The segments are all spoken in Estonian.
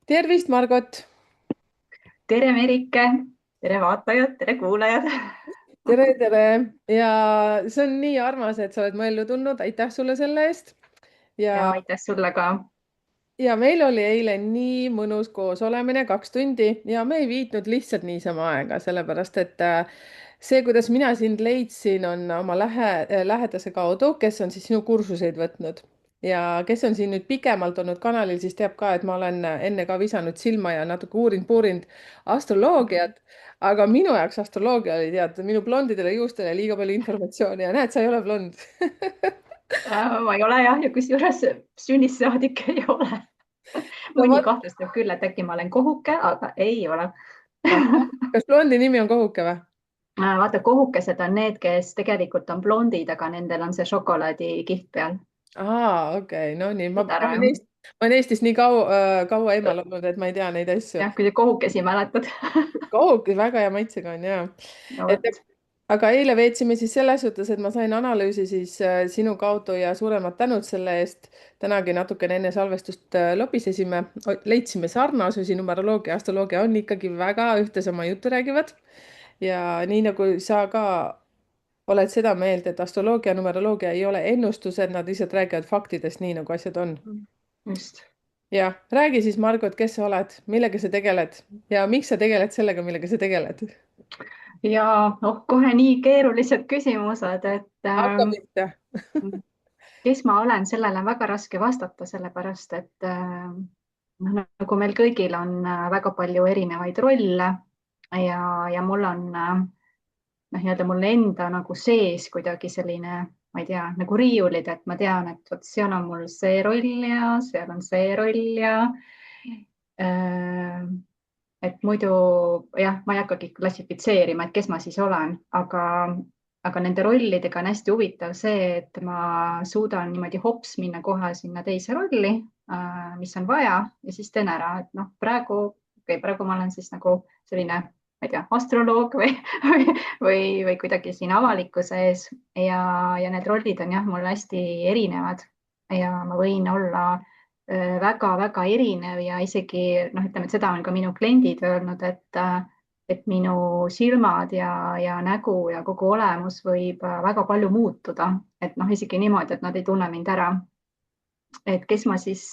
Tervist, Margot! Tere, Merike! Tere, vaatajad! Tere, kuulajad! Tere, tere! Ja see on nii armas, et sa oled mu ellu tulnud. Aitäh sulle selle eest. Ja Ja, aitäh sulle ka. ja meil oli eile nii mõnus koos olemine, 2 tundi ja me ei viitnud lihtsalt niisama aega, sellepärast et see, kuidas mina sind leidsin, on oma lähedase kaudu, kes on siis sinu kursuseid võtnud. Ja kes on siin nüüd pikemalt olnud kanalil, siis teab ka, et ma olen enne ka visanud silma ja natuke uurinud-puurinud astroloogiat. Aga minu jaoks astroloogia oli, tead, minu blondidele juustele liiga palju informatsiooni ja näed, sa ei ole blond. Ma ei ole jah, ja kusjuures sünnist saadik ei ole. No mõni vot, kahtlustab küll, et äkki ma olen kohuke, aga ei ole. kas blondi nimi on Kohuke või? Vaata, kohukesed on need, kes tegelikult on blondid, aga nendel on see šokolaadikiht peal. Okei, no nii, Saad aru, jah? ma olen Eestis nii kaua eemal olnud, et ma ei tea neid asju. Jah, kui sa kohukesi mäletad. Kohuke väga hea maitsega on ja. No Et, vot. aga eile veetsime siis selles suhtes, et ma sain analüüsi siis sinu kaudu ja suuremad tänud selle eest. Tänagi natukene enne salvestust lobisesime, leidsime sarnasusi, numeroloogia ja astroloogia on ikkagi väga ühte sama juttu räägivad. Ja nii nagu sa ka oled seda meelt, et astroloogia ja numeroloogia ei ole ennustused, nad lihtsalt räägivad faktidest, nii nagu asjad on. Just. Jah, räägi siis, Margot, kes sa oled, millega sa tegeled ja miks sa tegeled sellega, millega sa tegeled? Ja kohe nii keerulised küsimused, et hakka pihta. kes ma olen, sellele on väga raske vastata, sellepärast et noh, nagu meil kõigil on väga palju erinevaid rolle ja mul on nii-öelda mul enda nagu sees kuidagi selline, ma ei tea, nagu riiulid, et ma tean, et vot seal on mul see roll ja seal on see roll ja äh, et muidu jah, ma ei hakkagi klassifitseerima, et kes ma siis olen, aga nende rollidega on hästi huvitav see, et ma suudan niimoodi hops minna kohe sinna teise rolli, mis on vaja ja siis teen ära, et noh, praegu ma olen siis nagu selline, ma ei tea, astroloog või kuidagi siin avalikkuse ees ja need rollid on jah, mul hästi erinevad ja ma võin olla väga-väga erinev ja isegi noh, ütleme, et seda on ka minu kliendid öelnud, et minu silmad ja nägu ja kogu olemus võib väga palju muutuda, et noh, isegi niimoodi, et nad ei tunne mind ära. Et kes ma siis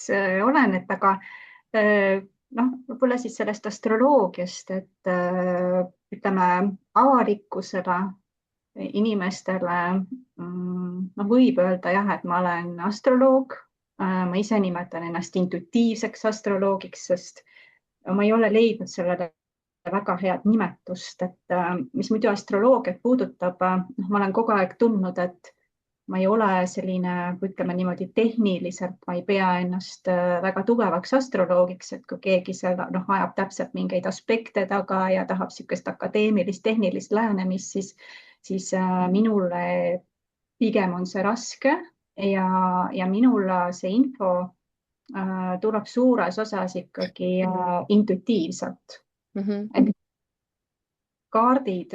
olen, et aga noh, võib-olla siis sellest astroloogiast, et ütleme avalikkusele, inimestele noh, võib öelda jah, et ma olen astroloog. Ma ise nimetan ennast intuitiivseks astroloogiks, sest ma ei ole leidnud sellele väga head nimetust, et mis muidu astroloogiat puudutab, noh, ma olen kogu aeg tundnud, et ma ei ole selline, ütleme niimoodi tehniliselt, ma ei pea ennast väga tugevaks astroloogiks, et kui keegi seal noh, ajab täpselt mingeid aspekte taga ja tahab niisugust akadeemilist, tehnilist lähenemist, siis minule pigem on see raske ja minul see info tuleb suures osas ikkagi intuitiivselt. Mhm. Et kaardid,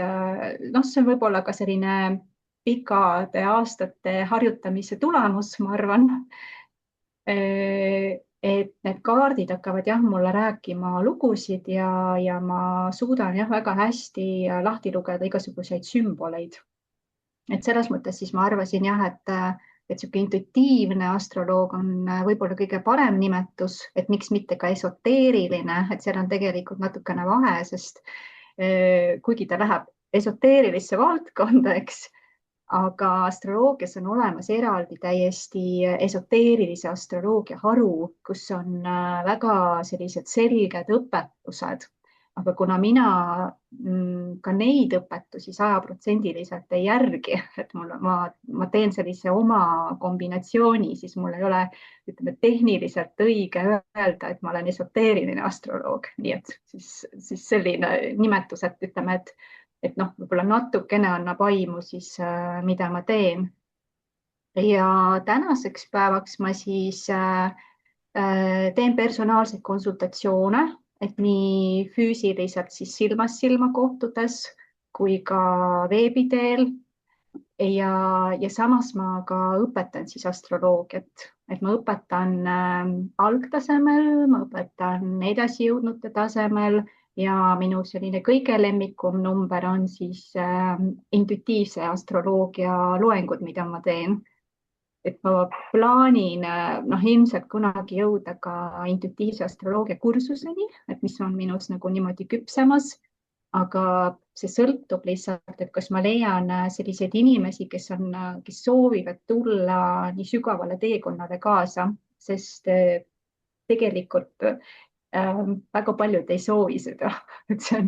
noh, see on võib-olla ka selline pikade aastate harjutamise tulemus, ma arvan. Et need kaardid hakkavad jah, mulle rääkima lugusid ja ma suudan jah, väga hästi lahti lugeda igasuguseid sümboleid. Et selles mõttes siis ma arvasin jah, et sihuke intuitiivne astroloog on võib-olla kõige parem nimetus, et miks mitte ka esoteeriline, et seal on tegelikult natukene vahe, sest kuigi ta läheb esoteerilisse valdkonda, eks, aga astroloogias on olemas eraldi täiesti esoteerilise astroloogia haru, kus on väga sellised selged õpetused. Aga kuna mina ka neid õpetusi 100% ei järgi, et ma teen sellise oma kombinatsiooni, siis mul ei ole, ütleme, tehniliselt õige öelda, et ma olen esoteeriline astroloog, nii et siis selline nimetus, et ütleme, et noh, võib-olla natukene annab aimu siis, mida ma teen. Ja tänaseks päevaks ma siis teen personaalseid konsultatsioone, et nii füüsiliselt siis silmast silma kohtudes kui ka veebi teel ja samas ma ka õpetan siis astroloogiat. et ma õpetan algtasemel, ma õpetan edasijõudnute tasemel ja minu selline kõige lemmikum number on siis intuitiivse astroloogia loengud, mida ma teen. Et ma plaanin ilmselt kunagi jõuda ka intuitiivse astroloogia kursuseni, et mis on minus nagu niimoodi küpsemas, aga see sõltub lihtsalt, et kas ma leian selliseid inimesi, kes soovivad tulla nii sügavale teekonnale kaasa, sest tegelikult väga paljud ei soovi seda, et see on,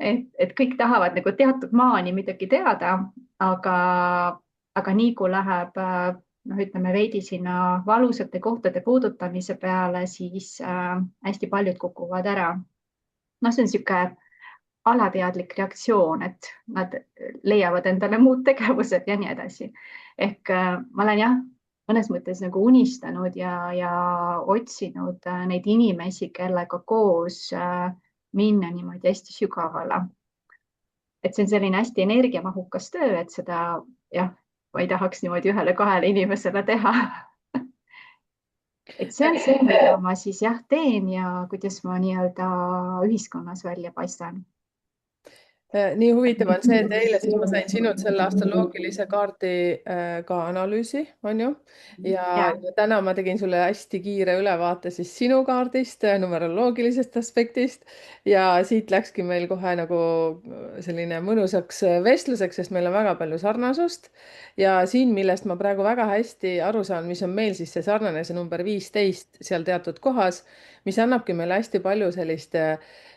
et kõik tahavad nagu teatud maani midagi teada, aga, aga nii kui läheb ütleme veidi sinna valusate kohtade puudutamise peale, siis hästi paljud kukuvad ära. noh, see on niisugune alateadlik reaktsioon, et nad leiavad endale muud tegevused ja nii edasi. ehk ma olen jah, mõnes mõttes nagu unistanud ja otsinud neid inimesi, kellega koos minna niimoodi hästi sügavale. et see on selline hästi energiamahukas töö, et seda jah, ma ei tahaks niimoodi ühele-kahele inimesele teha. et see on see, mida ma siis jah teen ja kuidas ma nii-öelda ühiskonnas välja paistan. Nii huvitav on see, et eile siis ma sain sinult selle astroloogilise kaardi ka analüüsi, on ju. Ja, ja ja täna ma tegin sulle hästi kiire ülevaate siis sinu kaardist, numeroloogilisest aspektist. Ja siit läkski meil kohe nagu selline mõnusaks vestluseks, sest meil on väga palju sarnasust. Ja siin, millest ma praegu väga hästi aru saan, mis on meil siis see sarnane, see number 15 seal teatud kohas, mis annabki meile hästi palju sellist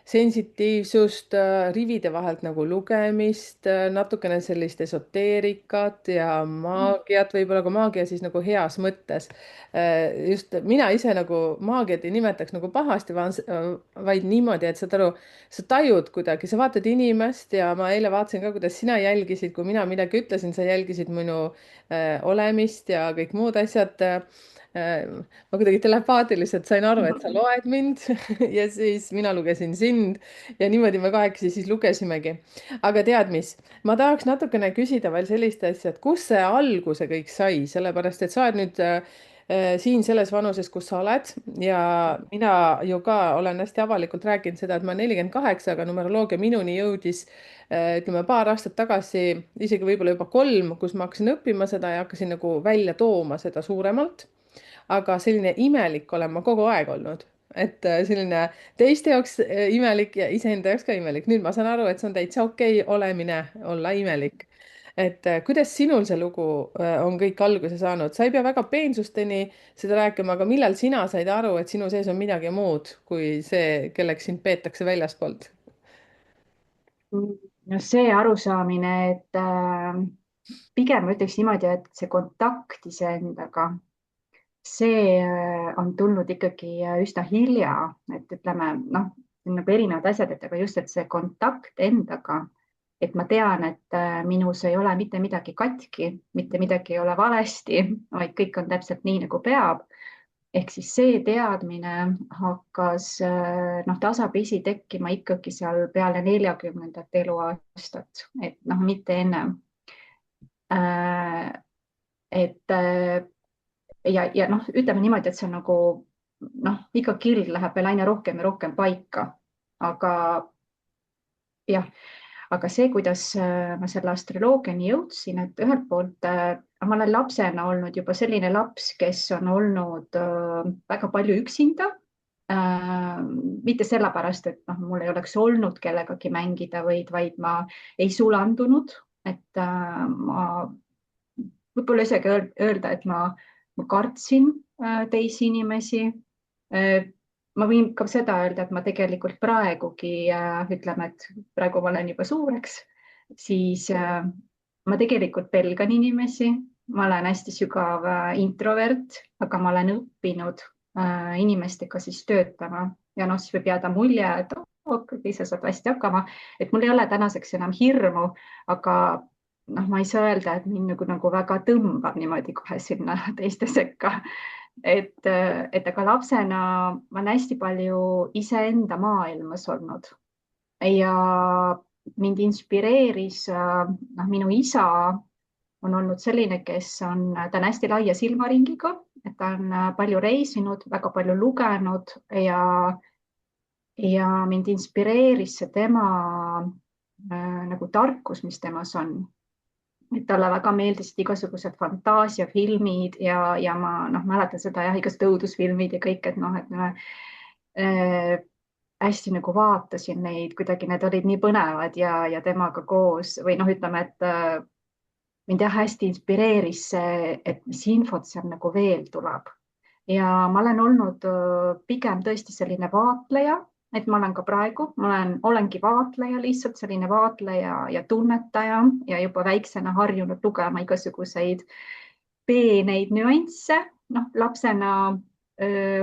sensitiivsust, rivide vahelt nagu lugemist, natukene sellist esoteerikat ja maagiat, võib-olla ka maagia siis nagu heas mõttes. just mina ise nagu maagiat ei nimetaks nagu pahasti, vaid niimoodi, et saad aru, sa tajud kuidagi, sa vaatad inimest ja ma eile vaatasin ka, kuidas sina jälgisid, kui mina midagi ütlesin, sa jälgisid minu olemist ja kõik muud asjad ma kuidagi telepaatiliselt sain aru, et sa loed mind ja siis mina lugesin sind ja niimoodi me kahekesi siis lugesimegi. aga tead mis, ma tahaks natukene küsida veel sellist asja, et kust see alguse kõik sai, sellepärast et sa oled nüüd siin selles vanuses, kus sa oled ja mina ju ka olen hästi avalikult rääkinud seda, et ma olen 48, aga numeroloogia minuni jõudis ütleme paar aastat tagasi, isegi võib-olla juba 3, kus ma hakkasin õppima seda ja hakkasin nagu välja tooma seda suuremalt, aga selline imelik olen ma kogu aeg olnud. Et selline teiste jaoks imelik ja iseenda jaoks ka imelik. Nüüd ma saan aru, et see on täitsa okei olemine, olla imelik. Et kuidas sinul see lugu on kõik alguse saanud? Sa ei pea väga peensusteni seda rääkima, aga millal sina said aru, et sinu sees on midagi muud kui see, kelleks sind peetakse väljastpoolt? no see arusaamine, et pigem ma ütleks niimoodi, et see kontakt iseendaga, see on tulnud ikkagi üsna hilja, et ütleme, noh, nagu erinevad asjad, et aga just, et see kontakt endaga, et ma tean, et minus ei ole mitte midagi katki, mitte midagi ei ole valesti, vaid kõik on täpselt nii, nagu peab. ehk siis see teadmine hakkas noh, tasapisi tekkima ikkagi seal peale 40. eluaastat, et noh, mitte ennem. et ja noh, ütleme niimoodi, et see on nagu noh, iga kilg läheb veel aina rohkem ja rohkem paika, aga jah, aga see, kuidas ma selle astroloogiani jõudsin, et ühelt poolt ma olen lapsena olnud juba selline laps, kes on olnud väga palju üksinda. mitte sellepärast, et noh, mul ei oleks olnud kellegagi mängida, vaid ma ei sulandunud, et ma võib-olla isegi öelda, et ma kartsin teisi inimesi. ma võin ka seda öelda, et ma tegelikult praegugi ütleme, et praegu ma olen juba suureks, siis ma tegelikult pelgan inimesi, ma olen hästi sügav introvert, aga ma olen õppinud inimestega siis töötama ja noh, siis võib jääda mulje, et okei, sa saad hästi hakkama, et mul ei ole tänaseks enam hirmu, aga noh, ma ei saa öelda, et mind nagu väga tõmbab niimoodi kohe sinna teiste sekka. et aga lapsena ma olen hästi palju iseenda maailmas olnud ja mind inspireeris noh, minu isa on olnud selline, ta on hästi laia silmaringiga, et ta on palju reisinud, väga palju lugenud ja mind inspireeris see tema nagu tarkus, mis temas on. Et talle väga meeldisid igasugused fantaasiafilmid ja ma mäletan seda jah, igasugused õudusfilmid ja kõik, et et me hästi nagu vaatasin neid, kuidagi need olid nii põnevad ja temaga koos või ütleme, et mind jah hästi inspireeris see, et mis infot seal nagu veel tuleb. Ja ma olen olnud pigem tõesti selline vaatleja, et ma olen ka praegu, olengi vaatleja, lihtsalt selline vaatleja ja tunnetaja ja juba väiksena harjunud lugema igasuguseid peeneid nüansse. Lapsena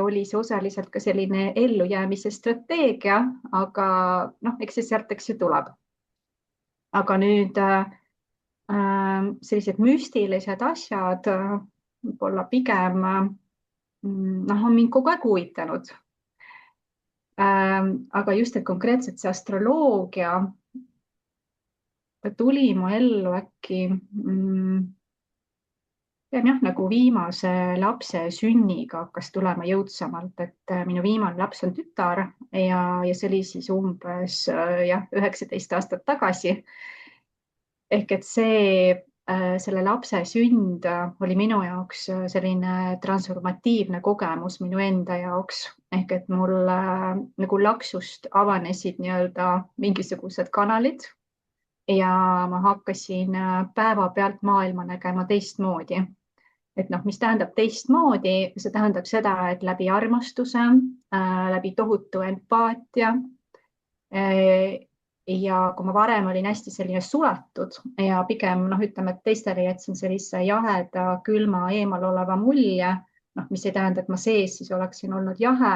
oli see osaliselt ka selline ellujäämise strateegia, aga eks see sealt, eks ju tuleb. Aga nüüd sellised müstilised asjad võib-olla pigem on mind kogu aeg huvitanud. Aga just, et konkreetselt see astroloogia, ta tuli mu ellu äkki nagu viimase lapse sünniga hakkas tulema jõudsamalt, et minu viimane laps on tütar ja see oli siis umbes 19 aastat tagasi. Ehk et selle lapse sünd oli minu jaoks selline transformatiivne kogemus minu enda jaoks. Ehk et mul nagu laksust avanesid nii-öelda mingisugused kanalid ja ma hakkasin päevapealt maailma nägema teistmoodi. Et mis tähendab teistmoodi, see tähendab seda, et läbi armastuse, läbi tohutu empaatia. Ja kui ma varem olin hästi selline suletud ja pigem ütleme, et teistele jätsin sellise jaheda, külma, eemal oleva mulje, mis ei tähenda, et ma sees siis oleksin olnud jahe,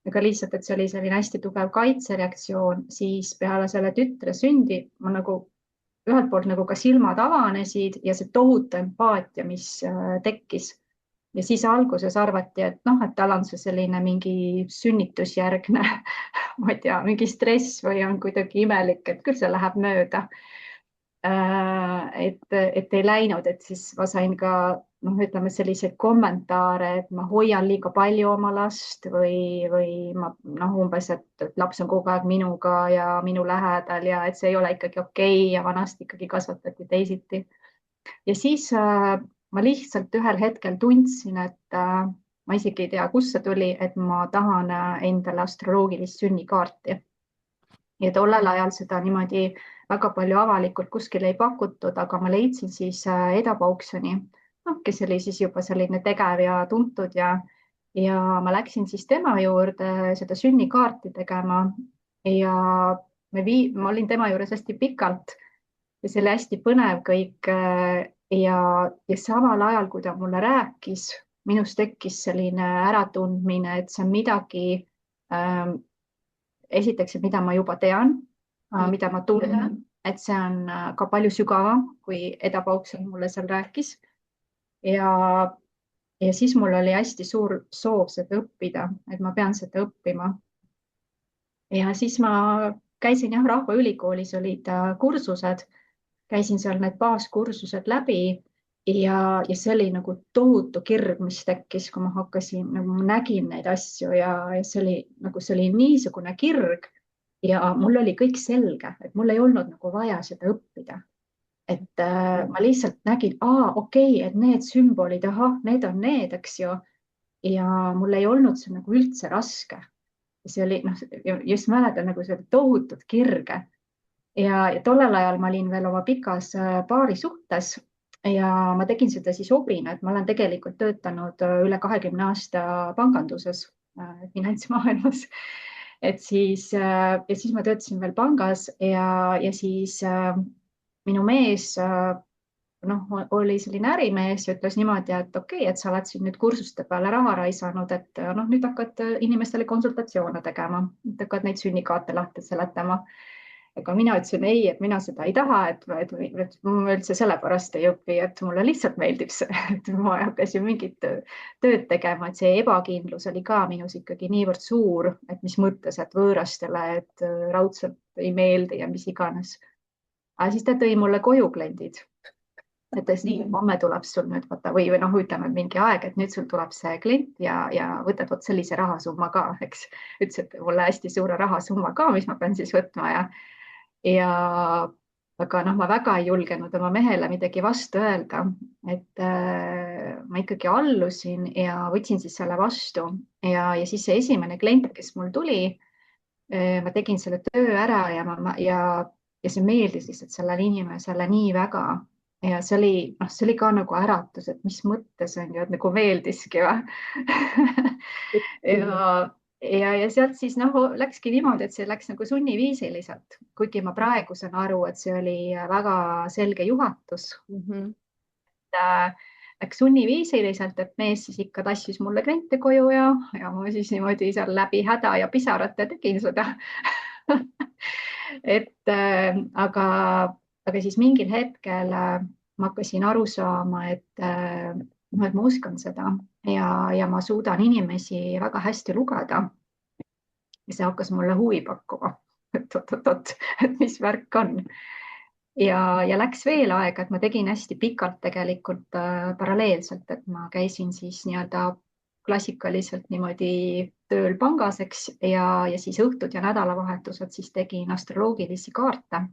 aga lihtsalt, et see oli selline hästi tugev kaitsereaktsioon, siis peale selle tütre sündi ma nagu ühelt poolt nagu ka silmad avanesid ja see tohutu empaatia, mis tekkis. Ja siis alguses arvati, et tal on see selline mingi sünnitusjärgne, ma ei tea, mingi stress või on kuidagi imelik, et küll see läheb mööda. Et ei läinud, et siis ma sain ka ütleme selliseid kommentaare, et ma hoian liiga palju oma last või ma umbes, et laps on kogu aeg minuga ja minu lähedal ja et see ei ole ikkagi okei ja vanasti ikkagi kasvatati teisiti. Ja siis ma lihtsalt ühel hetkel tundsin, et ma isegi ei tea, kust see tuli, et ma tahan endale astroloogilist sünnikaarti. Ja tollel ajal seda niimoodi väga palju avalikult kuskil ei pakutud, aga ma leidsin siis Eda Pauksoni, kes oli siis juba selline tegev ja tuntud ja ma läksin siis tema juurde seda sünnikaarti tegema ja ma olin tema juures hästi pikalt ja see oli hästi põnev kõik ja samal ajal, kui ta mulle rääkis, minus tekkis selline äratundmine, et see on midagi esiteks, mida ma juba tean, mida ma tunnen, et see on ka palju sügavam, kui Eda Paukson mulle seal rääkis. Ja siis mul oli hästi suur soov seda õppida, et ma pean seda õppima. Ja siis ma käisin Rahvaülikoolis olid kursused, käisin seal need baaskursused läbi ja see oli nagu tohutu kirg, mis tekkis, kui ma hakkasin, ma nägin neid asju ja see oli niisugune kirg ja mul oli kõik selge, et mul ei olnud nagu vaja seda õppida. Et ma lihtsalt nägin, okei, et need sümbolid, need on need, eks ju. Ja mul ei olnud see nagu üldse raske. See oli, just mäletan nagu see tohutut kirge. Ja tollel ajal ma olin veel oma pikas paarisuhtes ja ma tegin seda siis hobina, et ma olen tegelikult töötanud üle 20 aasta panganduses, finantsmaailmas. Et siis ma töötasin veel pangas ja siis minu mees oli selline ärimees ja ütles niimoodi, et okei, et sa oled siin nüüd kursuste peale raha raisanud, et nüüd hakkad inimestele konsultatsioone tegema, hakkad neid sünnikaarte lahti seletama. Aga mina ütlesin ei, et mina seda ei taha, et ma üldse sellepärast ei õpi, et mulle lihtsalt meeldib see, et ma hakkasin mingit tööd tegema, et see ebakindlus oli ka minus ikkagi niivõrd suur, et mis mõttes, et võõrastele, et raudselt ei meeldi ja mis iganes. Aga siis ta tõi mulle koju kliendid et tõesti, homme tuleb sul nüüd vaata või noh, ütleme mingi aeg, et nüüd sul tuleb see klient ja võtad vot sellise rahasumma ka, eks. ütles, et mulle hästi suure rahasumma ka, mis ma pean siis võtma ja aga noh, ma väga ei julgenud oma mehele midagi vastu öelda, et ma ikkagi allusin ja võtsin siis selle vastu ja siis see esimene klient, kes mul tuli, ma tegin selle töö ära ja see meeldis lihtsalt sellele inimesele nii väga. Ja see oli, noh, see oli ka nagu äratus, et mis mõttes on ju, et nagu meeldiski või ja sealt siis noh, läkski niimoodi, et see läks nagu sunniviisiliselt, kuigi ma praegu saan aru, et see oli väga selge juhatus. Mhm. Läks sunniviisiliselt, et mees siis ikka tassis mulle kliente koju ja ma siis niimoodi seal läbi häda ja pisarate tegin seda et aga siis mingil hetkel ma hakkasin aru saama, noh, et ma oskan seda ja ma suudan inimesi väga hästi lugeda. Ja see hakkas mulle huvi pakkuma, et oot-oot-oot, et mis värk on ja läks veel aega, et ma tegin hästi pikalt tegelikult paralleelselt, et ma käisin siis nii-öelda klassikaliselt niimoodi tööl pangas, eks, ja siis õhtud ja nädalavahetused siis tegin astroloogilisi kaarte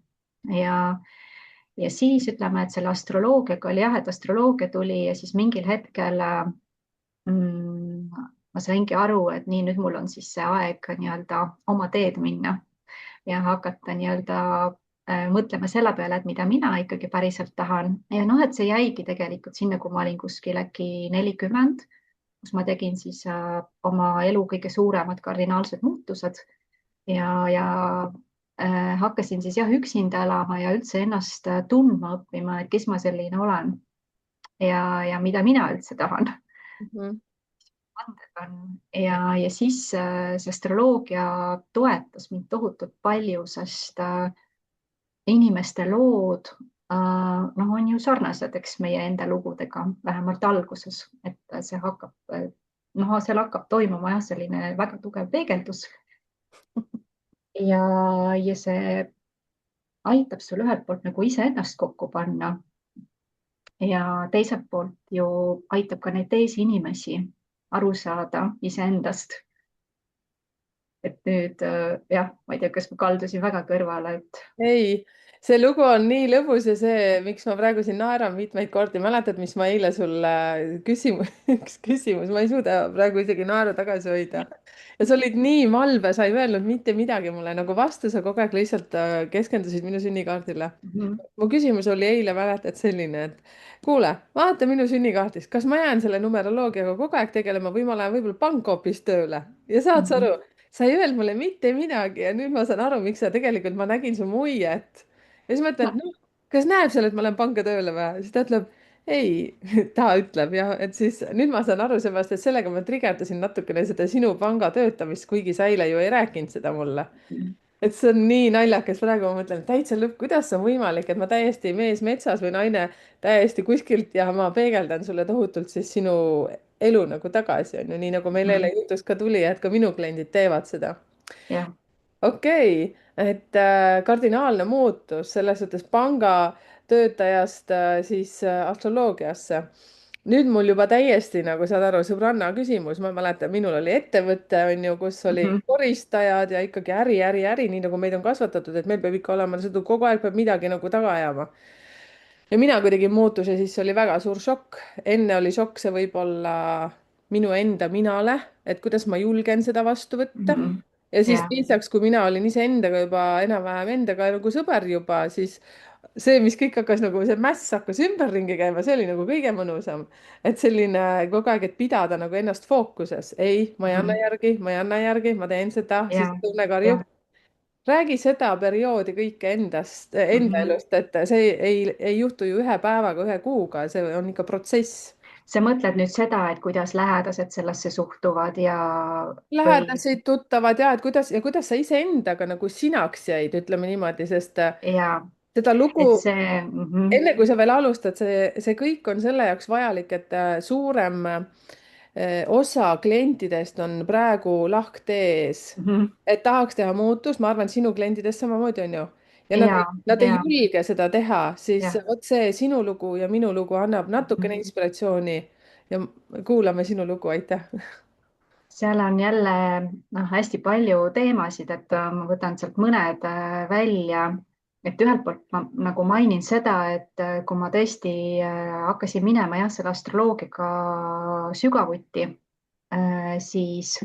ja ja siis ütleme, et selle astroloogiaga oli jah, et astroloogia tuli ja siis mingil hetkel ma saingi aru, et nii, nüüd mul on siis see aeg nii-öelda oma teed minna ja hakata nii-öelda mõtlema selle peale, et mida mina ikkagi päriselt tahan ja noh, et see jäigi tegelikult sinna, kui ma olin kuskil äkki 40, kus ma tegin siis oma elu kõige suuremad kardinaalsed muutused ja hakkasin siis jah, üksinda elama ja üldse ennast tundma õppima, et kes ma selline olen ja mida mina üldse tahan Mhm. anded on ja siis see astroloogia toetas mind tohutult palju, sest inimeste lood noh, on ju sarnased, eks meie enda lugudega, vähemalt alguses, et see hakkab, noh, seal hakkab toimuma jah, selline väga tugev peegeldus ja see aitab sul ühelt poolt nagu iseennast kokku panna ja teiselt poolt ju aitab ka neid teisi inimesi aru saada iseendast. et nüüd jah, ma ei tea, kas ma kaldusin väga kõrvale, et ei, see lugu on nii lõbus ja see, miks ma praegu siin naeran mitmeid kordi, mäletad, mis ma eile sulle üks küsimus, ma ei suuda praegu isegi naeru tagasi hoida. ja sa olid nii malbe, sa ei öelnud mitte midagi mulle nagu vastu, sa kogu aeg lihtsalt keskendusid minu sünnikaardile. mu küsimus oli eile, mäletad, selline, et kuule, vaata minu sünnikaardist, kas ma jään selle numeroloogiaga kogu aeg tegelema või ma lähen võib-olla panka hoopis tööle ja saad sa aru, sa ei öelnud mulle mitte midagi ja nüüd ma saan aru, miks sa tegelikult, ma nägin su muiet. Ja siis ma ütlen, et noh, kas näeb seal, et ma lähen panka tööle või? siis ta ütleb, ei, ta ütleb jah, et siis nüüd ma saan aru, seepärast et sellega ma trigerdasin natukene seda sinu panga töötamist, kuigi sa eile ju ei rääkinud seda mulle. Et see on nii naljakas, praegu ma mõtlen, täitsa lõpp, kuidas see on võimalik, et ma täiesti mees metsas või naine täiesti kuskilt ja ma peegeldan sulle tohutult siis sinu elu nagu tagasi, on ju, nii nagu meil eile jutuks ka tuli, et ka minu kliendid teevad seda. jah. okei, et kardinaalne muutus selles suhtes pangatöötajast siis astroloogiasse. nüüd mul juba täiesti nagu saad aru, sõbranna küsimus, ma mäletan, minul oli ettevõte, on ju, kus oli koristajad ja ikkagi äri, äri, äri, nii nagu meid on kasvatatud, et meil peab ikka olema seda, kogu aeg peab midagi nagu taga ajama. ja mina kui tegin muutuse, siis see oli väga suur šokk. enne oli šokk see võib-olla minu enda minale, et kuidas ma julgen seda vastu võtta. ja siis jah, teiseks, kui mina olin iseendaga juba enam-vähem endaga nagu sõber juba, siis see, mis kõik hakkas nagu see mäss hakkas ümberringi käima, see oli nagu kõige mõnusam. et selline kogu aeg, et pidada nagu ennast fookuses, ei, ma ei anna järgi, ma ei anna järgi, ma teen seda, siis jah, tunne karjub. jah. räägi seda perioodi kõike endast, enda elust, et see ei juhtu ju ühe päevaga, ühe kuuga, see on ikka protsess. sa mõtled nüüd seda, et kuidas lähedased sellesse suhtuvad või Lähedased, tuttavad ja et kuidas sa iseendaga nagu sinaks jäid, ütleme niimoodi, sest ja seda lugu, et see enne kui sa veel alustad, see kõik on selle jaoks vajalik, et suurem osa klientidest on praegu lahktees, mm -hmm, et tahaks teha muutust, ma arvan, et sinu klientidest samamoodi on ju. ja ja, nad ei ja, julge seda teha, siis ja vot see sinu lugu ja minu lugu annab natukene inspiratsiooni ja kuulame sinu lugu, aitäh. seal on jälle noh, hästi palju teemasid, et ma võtan sealt mõned välja. et ühelt poolt ma nagu mainin seda, et kui ma tõesti hakkasin minema jah, selle astroloogiaga sügavuti, siis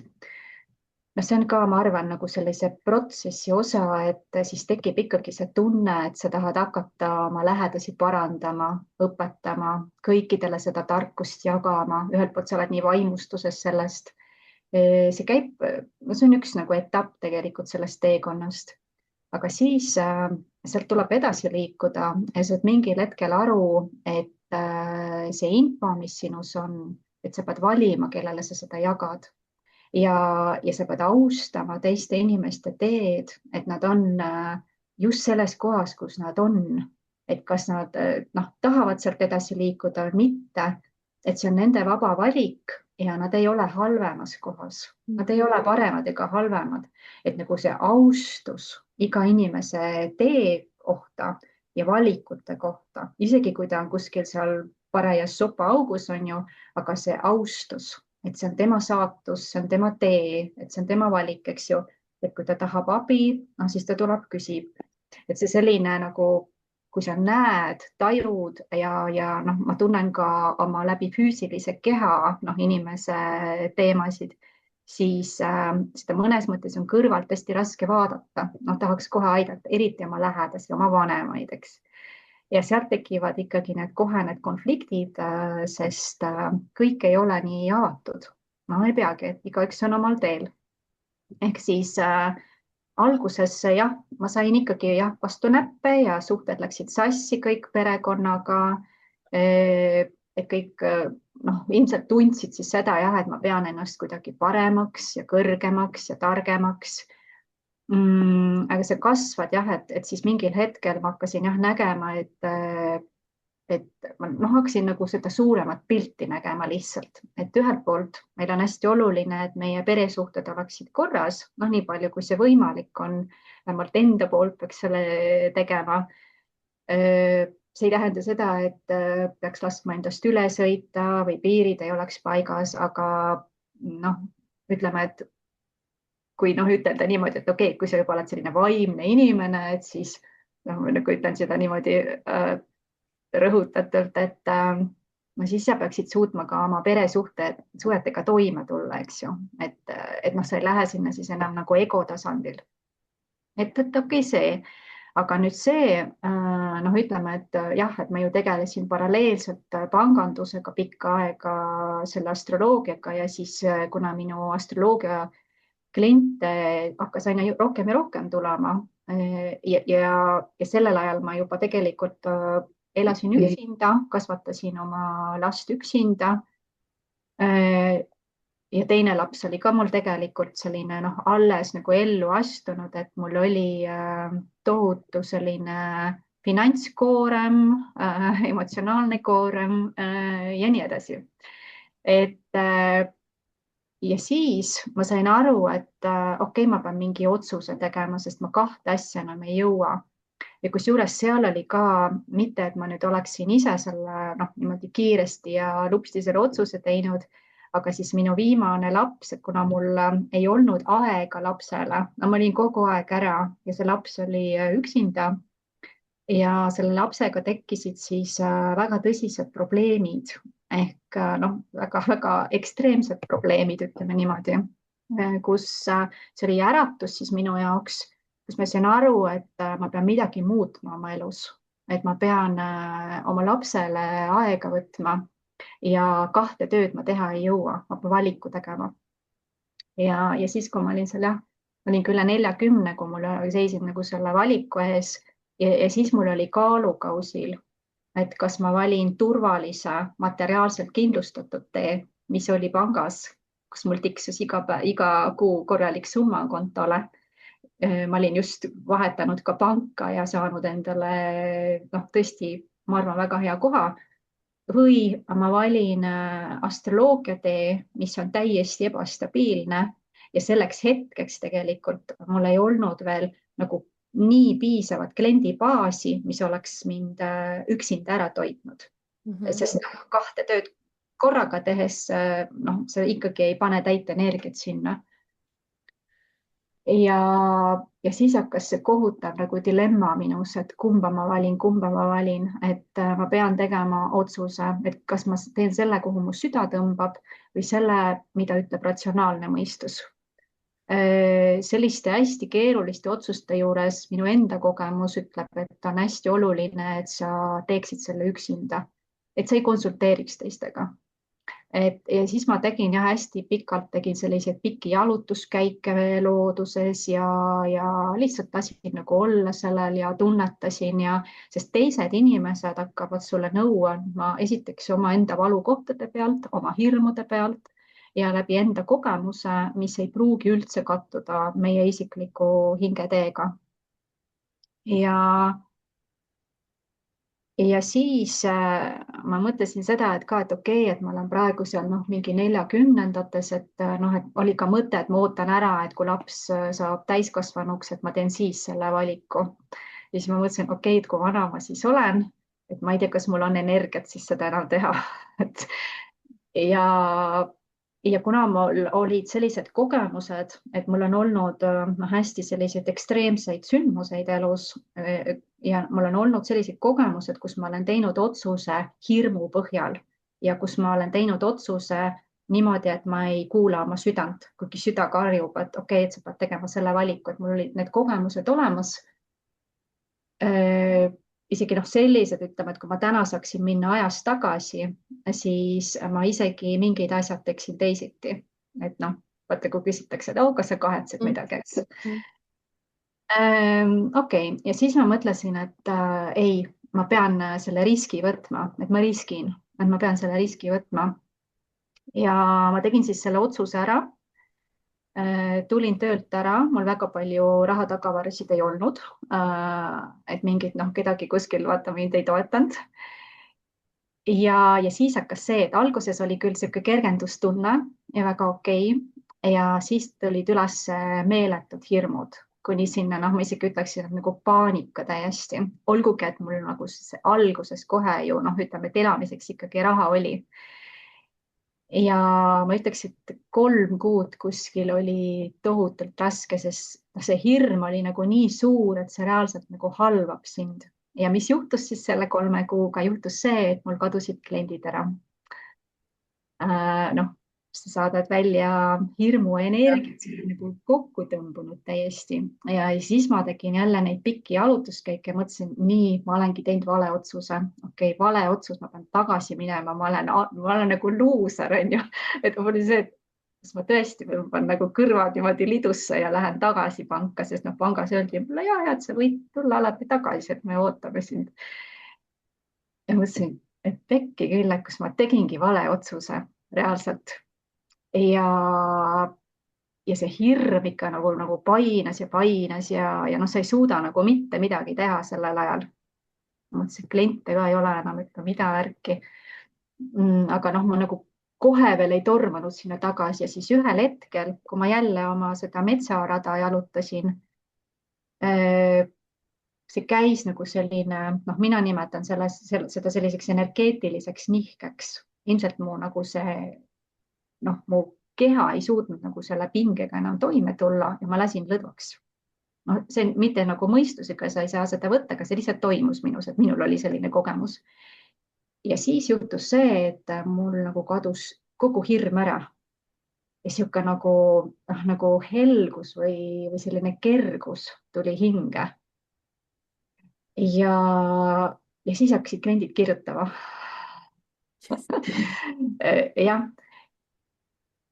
noh, see on ka, ma arvan, nagu sellise protsessi osa, et siis tekib ikkagi see tunne, et sa tahad hakata oma lähedasi parandama, õpetama, kõikidele seda tarkust jagama. ühelt poolt sa oled nii vaimustuses sellest. see käib, no see on üks nagu etapp tegelikult sellest teekonnast, aga siis sealt tuleb edasi liikuda ja saad mingil hetkel aru, et see info, mis sinus on, et sa pead valima, kellele sa seda jagad ja sa pead austama teiste inimeste teed, et nad on just selles kohas, kus nad on. et kas nad noh, tahavad sealt edasi liikuda või mitte, et see on nende vaba valik ja nad ei ole halvemas kohas, nad ei ole paremad ega halvemad, et nagu see austus iga inimese tee kohta ja valikute kohta, isegi kui ta on kuskil seal parajas sopaaugus, on ju, aga see austus, et see on tema saatus, see on tema tee, et see on tema valik, eks ju. et kui ta tahab abi, no siis ta tuleb, küsib. et see selline nagu, kui sa näed, tajud ja noh, ma tunnen ka oma läbi füüsilise keha, noh, inimese teemasid, siis seda mõnes mõttes on kõrvalt hästi raske vaadata. noh, tahaks kohe aidata, eriti oma lähedasi, oma vanemaid, eks ja sealt tekivad ikkagi kohe need konfliktid, sest kõik ei ole nii avatud. no ei peagi, et igaüks on omal teel. ehk siis alguses jah, ma sain ikkagi jah vastu näppe ja suhted läksid sassi kõik perekonnaga. et kõik noh, ilmselt tundsid siis seda jah, et ma pean ennast kuidagi paremaks ja kõrgemaks ja targemaks. Aga sa kasvad jah, et siis mingil hetkel ma hakkasin jah nägema, et ma noh, hakkasin nagu seda suuremat pilti nägema lihtsalt, et ühelt poolt meil on hästi oluline, et meie peresuhted oleksid korras, noh, nii palju kui see võimalik on, vähemalt enda poolt peaks selle tegema. see ei tähenda seda, et peaks laskma endast üle sõita või piirid ei oleks paigas, aga noh, ütleme, et kui noh, ütelda niimoodi, et okei, kui sa juba oled selline vaimne inimene, et siis noh, nagu ütlen seda niimoodi rõhutatult, et no siis sa peaksid suutma ka oma suhetega toime tulla, eks ju, et noh, sa ei lähe sinna siis enam nagu ego tasandil. et okei, see, aga nüüd see noh, ütleme, et jah, et ma ju tegelesin paralleelselt pangandusega pikka aega selle astroloogiaga ja siis kuna minu astroloogia kliente hakkas aina rohkem ja rohkem tulema ja sellel ajal ma juba tegelikult elasin üksinda, kasvatasin oma last üksinda. ja teine laps oli ka mul tegelikult selline noh, alles nagu ellu astunud, et mul oli tohutu selline finantskoorem, emotsionaalne koorem ja nii edasi. et ja siis ma sain aru, et okei, ma pean mingi otsuse tegema, sest ma kahte asja enam ei jõua. ja kusjuures seal oli ka mitte, et ma nüüd oleksin ise selle noh, niimoodi kiiresti ja lupsti selle otsuse teinud, aga siis minu viimane laps, et kuna mul ei olnud aega lapsele, no ma olin kogu aeg ära ja see laps oli üksinda ja selle lapsega tekkisid siis väga tõsised probleemid ehk noh, väga-väga ekstreemsed probleemid, ütleme niimoodi, kus see oli äratus siis minu jaoks, kus ma sain aru, et ma pean midagi muutma oma elus, et ma pean oma lapsele aega võtma ja kahte tööd ma teha ei jõua, ma pean valiku tegema. ja siis, kui ma olin seal jah, olin küll üle 40, kui mul seisin nagu selle valiku ees ja siis mul oli kaalukausil, et kas ma valin turvalise, materiaalselt kindlustatud tee, mis oli pangas, kus mul tiksus iga kuu korralik summa kontole. ma olin just vahetanud ka panka ja saanud endale noh, tõesti, ma arvan, väga hea koha. või ma valin astroloogia tee, mis on täiesti ebastabiilne ja selleks hetkeks tegelikult mul ei olnud veel nagu nii piisavat kliendibaasi, mis oleks mind üksinda ära toitnud. Mhm. Sest kahte tööd korraga tehes, noh, sa ikkagi ei pane täit energiat sinna. ja, ja siis hakkas see kohutav nagu dilemma minus, et kumba ma valin, et ma pean tegema otsuse, et kas ma teen selle, kuhu mu süda tõmbab või selle, mida ütleb ratsionaalne mõistus. Selliste hästi keeruliste otsuste juures minu enda kogemus ütleb, et on hästi oluline, et sa teeksid selle üksinda, et sa ei konsulteeriks teistega. Ja siis ma tegin jah, hästi pikalt tegin selliseid pikki jalutuskäike looduses ja lihtsalt lasin nagu olla sellel ja tunnetasin sest teised inimesed hakkavad sulle nõu andma esiteks omaenda valukohtade pealt, oma hirmude pealt ja läbi enda kogemuse, mis ei pruugi üldse kattuda meie isikliku hingeteega. ja ja siis ma mõtlesin seda, et ka, et okei, et ma olen praegu seal noh, mingi 40-ndates, et noh, et oli ka mõte, et ma ootan ära, et kui laps saab täiskasvanuks, et ma teen siis selle valiku. Ja siis ma mõtlesin, okei, et kui vana ma siis olen, et ma ei tea, kas mul on energiat siis seda enam teha et ja, ja kuna mul olid sellised kogemused, et mul on olnud noh, hästi selliseid ekstreemseid sündmuseid elus ja mul on olnud sellised kogemused, kus ma olen teinud otsuse hirmu põhjal ja kus ma olen teinud otsuse niimoodi, et ma ei kuula oma südant, kuigi süda karjub, et okei, et sa pead tegema selle valiku, et mul olid need kogemused olemas isegi noh, sellised, ütleme, et kui ma täna saaksin minna ajas tagasi, siis ma isegi mingid asjad teeksin teisiti. Et noh, vaata, kui küsitakse, et oh, kas sa kahetsed midagi, eks. Mhm. Okei, ja siis ma mõtlesin, et ei, ma pean selle riski võtma, et ma riskin, et ma pean selle riski võtma. Ja ma tegin siis selle otsuse ära. Tulin töölt ära, mul väga palju rahatagavarasid ei olnud. Et mingid, noh, kedagi kuskil vaata mind ei toetanud. Ja siis hakkas see, et alguses oli küll sihuke kergendustunne ja väga okei. Ja siis tulid üles meeletud hirmud, kuni sinna, noh, ma isegi ütleksin, et nagu paanika täiesti. Olgugi, et mul nagu alguses kohe ju, noh, ütleme, et elamiseks ikkagi raha oli. Ja ma ütleks, et 3 kuud kuskil oli tohutult raske, sest see hirm oli nagu nii suur, et see reaalselt nagu halvab sind. Ja mis juhtus siis selle 3 kuuga, juhtus see, et mul kadusid kliendid ära. Noh, sa saadad välja hirmu energiat, see on nagu kokku tõmbunud täiesti. Ja siis ma tegin jälle neid pikki jalutuskäike ja mõtlesin, nii, ma olengi teinud vale otsuse. Okei, vale otsus, ma pean tagasi minema, ma olen nagu luuser, on ju. Et mul oli see, et kas ma tõesti panen nagu kõrvad niimoodi lidusse ja lähen tagasi panka, sest noh, pangas öeldi mulle ja, et sa võid tulla alati tagasi, et me ootame sind. Ja mõtlesin, et pekki küll, et kus ma tegingi vale otsuse reaalselt. ja, ja see hirm ikka nagu painas ja noh, sa ei suuda nagu mitte midagi teha sellel ajal. mõtlesin, et kliente ka ei ole enam, et mida värki. Aga noh, ma nagu kohe veel ei tormanud sinna tagasi ja siis ühel hetkel, kui ma jälle oma seda metsarada jalutasin, see käis nagu selline, noh, mina nimetan seda selliseks energeetiliseks nihkeks. Ilmselt mu nagu see, noh, mu keha ei suutnud nagu selle pingega enam toime tulla ja ma lasin lõdvaks. No, see mitte nagu mõistusega, sa ei saa seda võtta, aga see lihtsalt toimus minus, et minul oli selline kogemus. Ja siis juhtus see, et mul nagu kadus kogu hirm ära. Ja sihuke nagu helgus või selline kergus tuli hinge. Ja siis hakkasid kliendid kirjutama. jah,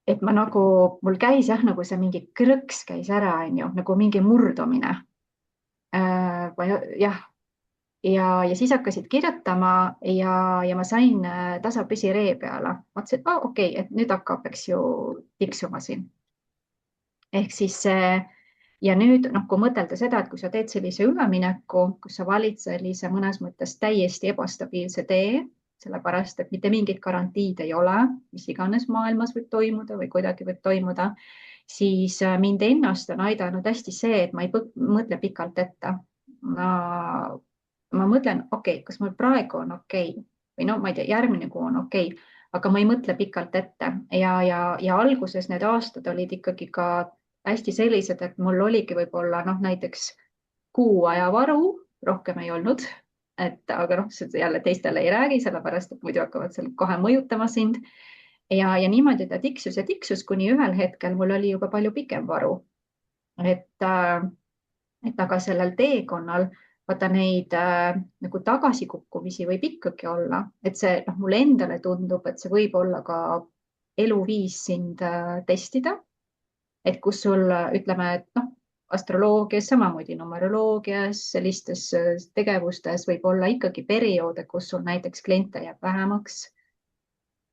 et ma nagu, mul käis jah, nagu see mingi krõks käis ära, on ju, nagu mingi murdumine. jah, ja siis hakkasid kirjutama ja ma sain tasapisi ree peale. mõtlesin, et okei, et nüüd hakkab, eks ju, tiksuma siin. Ehk siis ja nüüd, noh, kui mõtelda seda, et kui sa teed sellise ülemineku, kus sa valid sellise mõnes mõttes täiesti ebastabiilse tee, sellepärast et mitte mingit garantiid ei ole, mis iganes maailmas võib toimuda või kuidagi võib toimuda. siis mind ennast on aidanud hästi see, et ma ei mõtle pikalt ette. ma mõtlen, okei, kas mul praegu on okei või no ma ei tea, järgmine kuu on okei, aga ma ei mõtle pikalt ette ja alguses need aastad olid ikkagi ka hästi sellised, et mul oligi võib-olla noh, näiteks kuu aja varu, rohkem ei olnud. Aga noh, seda jälle teistele ei räägi, sellepärast et muidu hakkavad seal kohe mõjutama sind. Ja niimoodi ta tiksus ja tiksus, kuni ühel hetkel mul oli juba palju pikem varu. et, äh, et aga sellel teekonnal vaata neid nagu tagasikukkumisi võib ikkagi olla, et see noh, mulle endale tundub, et see võib olla ka eluviis sind testida, et kus sul ütleme, et noh, astroloogias, samamoodi numeroloogias, sellistes tegevustes võib olla ikkagi perioode, kus sul näiteks kliente jääb vähemaks,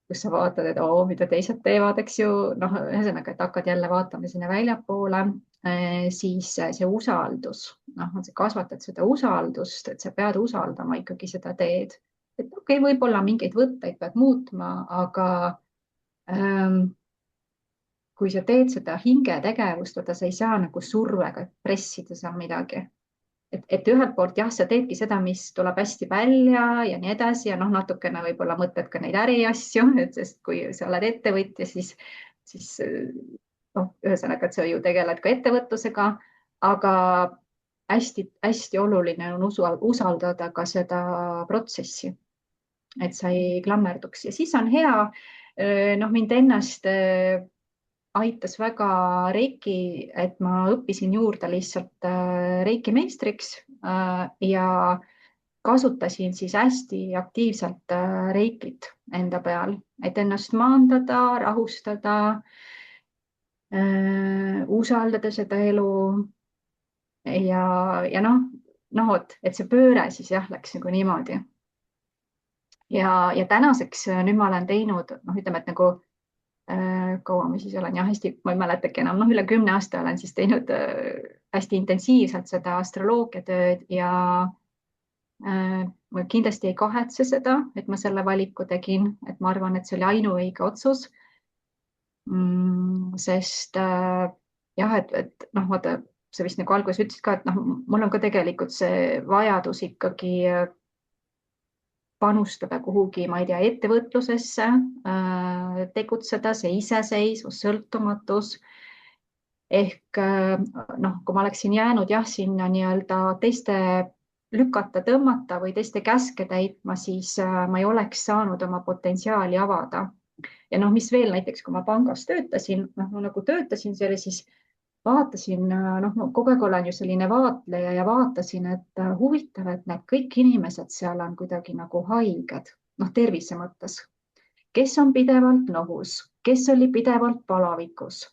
kus sa vaatad, et oo, mida teised teevad, eks ju, noh, ühesõnaga, et hakkad jälle vaatama sinna väljapoole, siis see usaldus, noh, sa kasvatad seda usaldust, et sa pead usaldama ikkagi seda teed. Et okei, võib-olla mingeid võtteid pead muutma, aga kui sa teed seda hingetegevust, vaata, sa ei saa nagu survega pressida seal midagi. Et ühelt poolt jah, sa teedki seda, mis tuleb hästi välja ja nii edasi ja noh, natukene võib-olla mõtled ka neid äriasju, et sest kui sa oled ettevõtja, siis noh, ühesõnaga, et sa ju tegeled ka ettevõtlusega, aga hästi-hästi oluline on usaldada ka seda protsessi, et sa ei klammerduks ja siis on hea, noh, mind ennast aitas väga Reiki, et ma õppisin juurde lihtsalt Reiki meistriks ja kasutasin siis hästi aktiivselt Reikit enda peal, et ennast maandada, rahustada, usaldada seda elu ja noh, vot, et see pööre siis jah, läks nagu niimoodi. Ja tänaseks nüüd ma olen teinud, noh, ütleme, et nagu kaua ma siis olen, jah, hästi, ma ei mäletagi enam, noh, üle 10 aasta olen siis teinud hästi intensiivselt seda astroloogiatööd ja ma kindlasti ei kahetse seda, et ma selle valiku tegin, et ma arvan, et see oli ainuõige otsus. Sest jah, et noh, vaata, sa vist nagu alguses ütlesid ka, et noh, mul on ka tegelikult see vajadus ikkagi panustada kuhugi, ma ei tea, ettevõtlusesse, tegutseda, see iseseisvus, sõltumatus. Ehk noh, kui ma oleksin jäänud jah, sinna nii-öelda teiste lükata, tõmmata või teiste käske täitma, siis ma ei oleks saanud oma potentsiaali avada. Ja noh, mis veel näiteks, kui ma pangas töötasin, noh, ma nagu töötasin seal ja siis vaatasin, noh, ma kogu aeg olen ju selline vaatleja ja vaatasin, et huvitav, et need kõik inimesed seal on kuidagi nagu haiged, noh, tervise mõttes, kes on pidevalt nohus, kes oli pidevalt palavikus,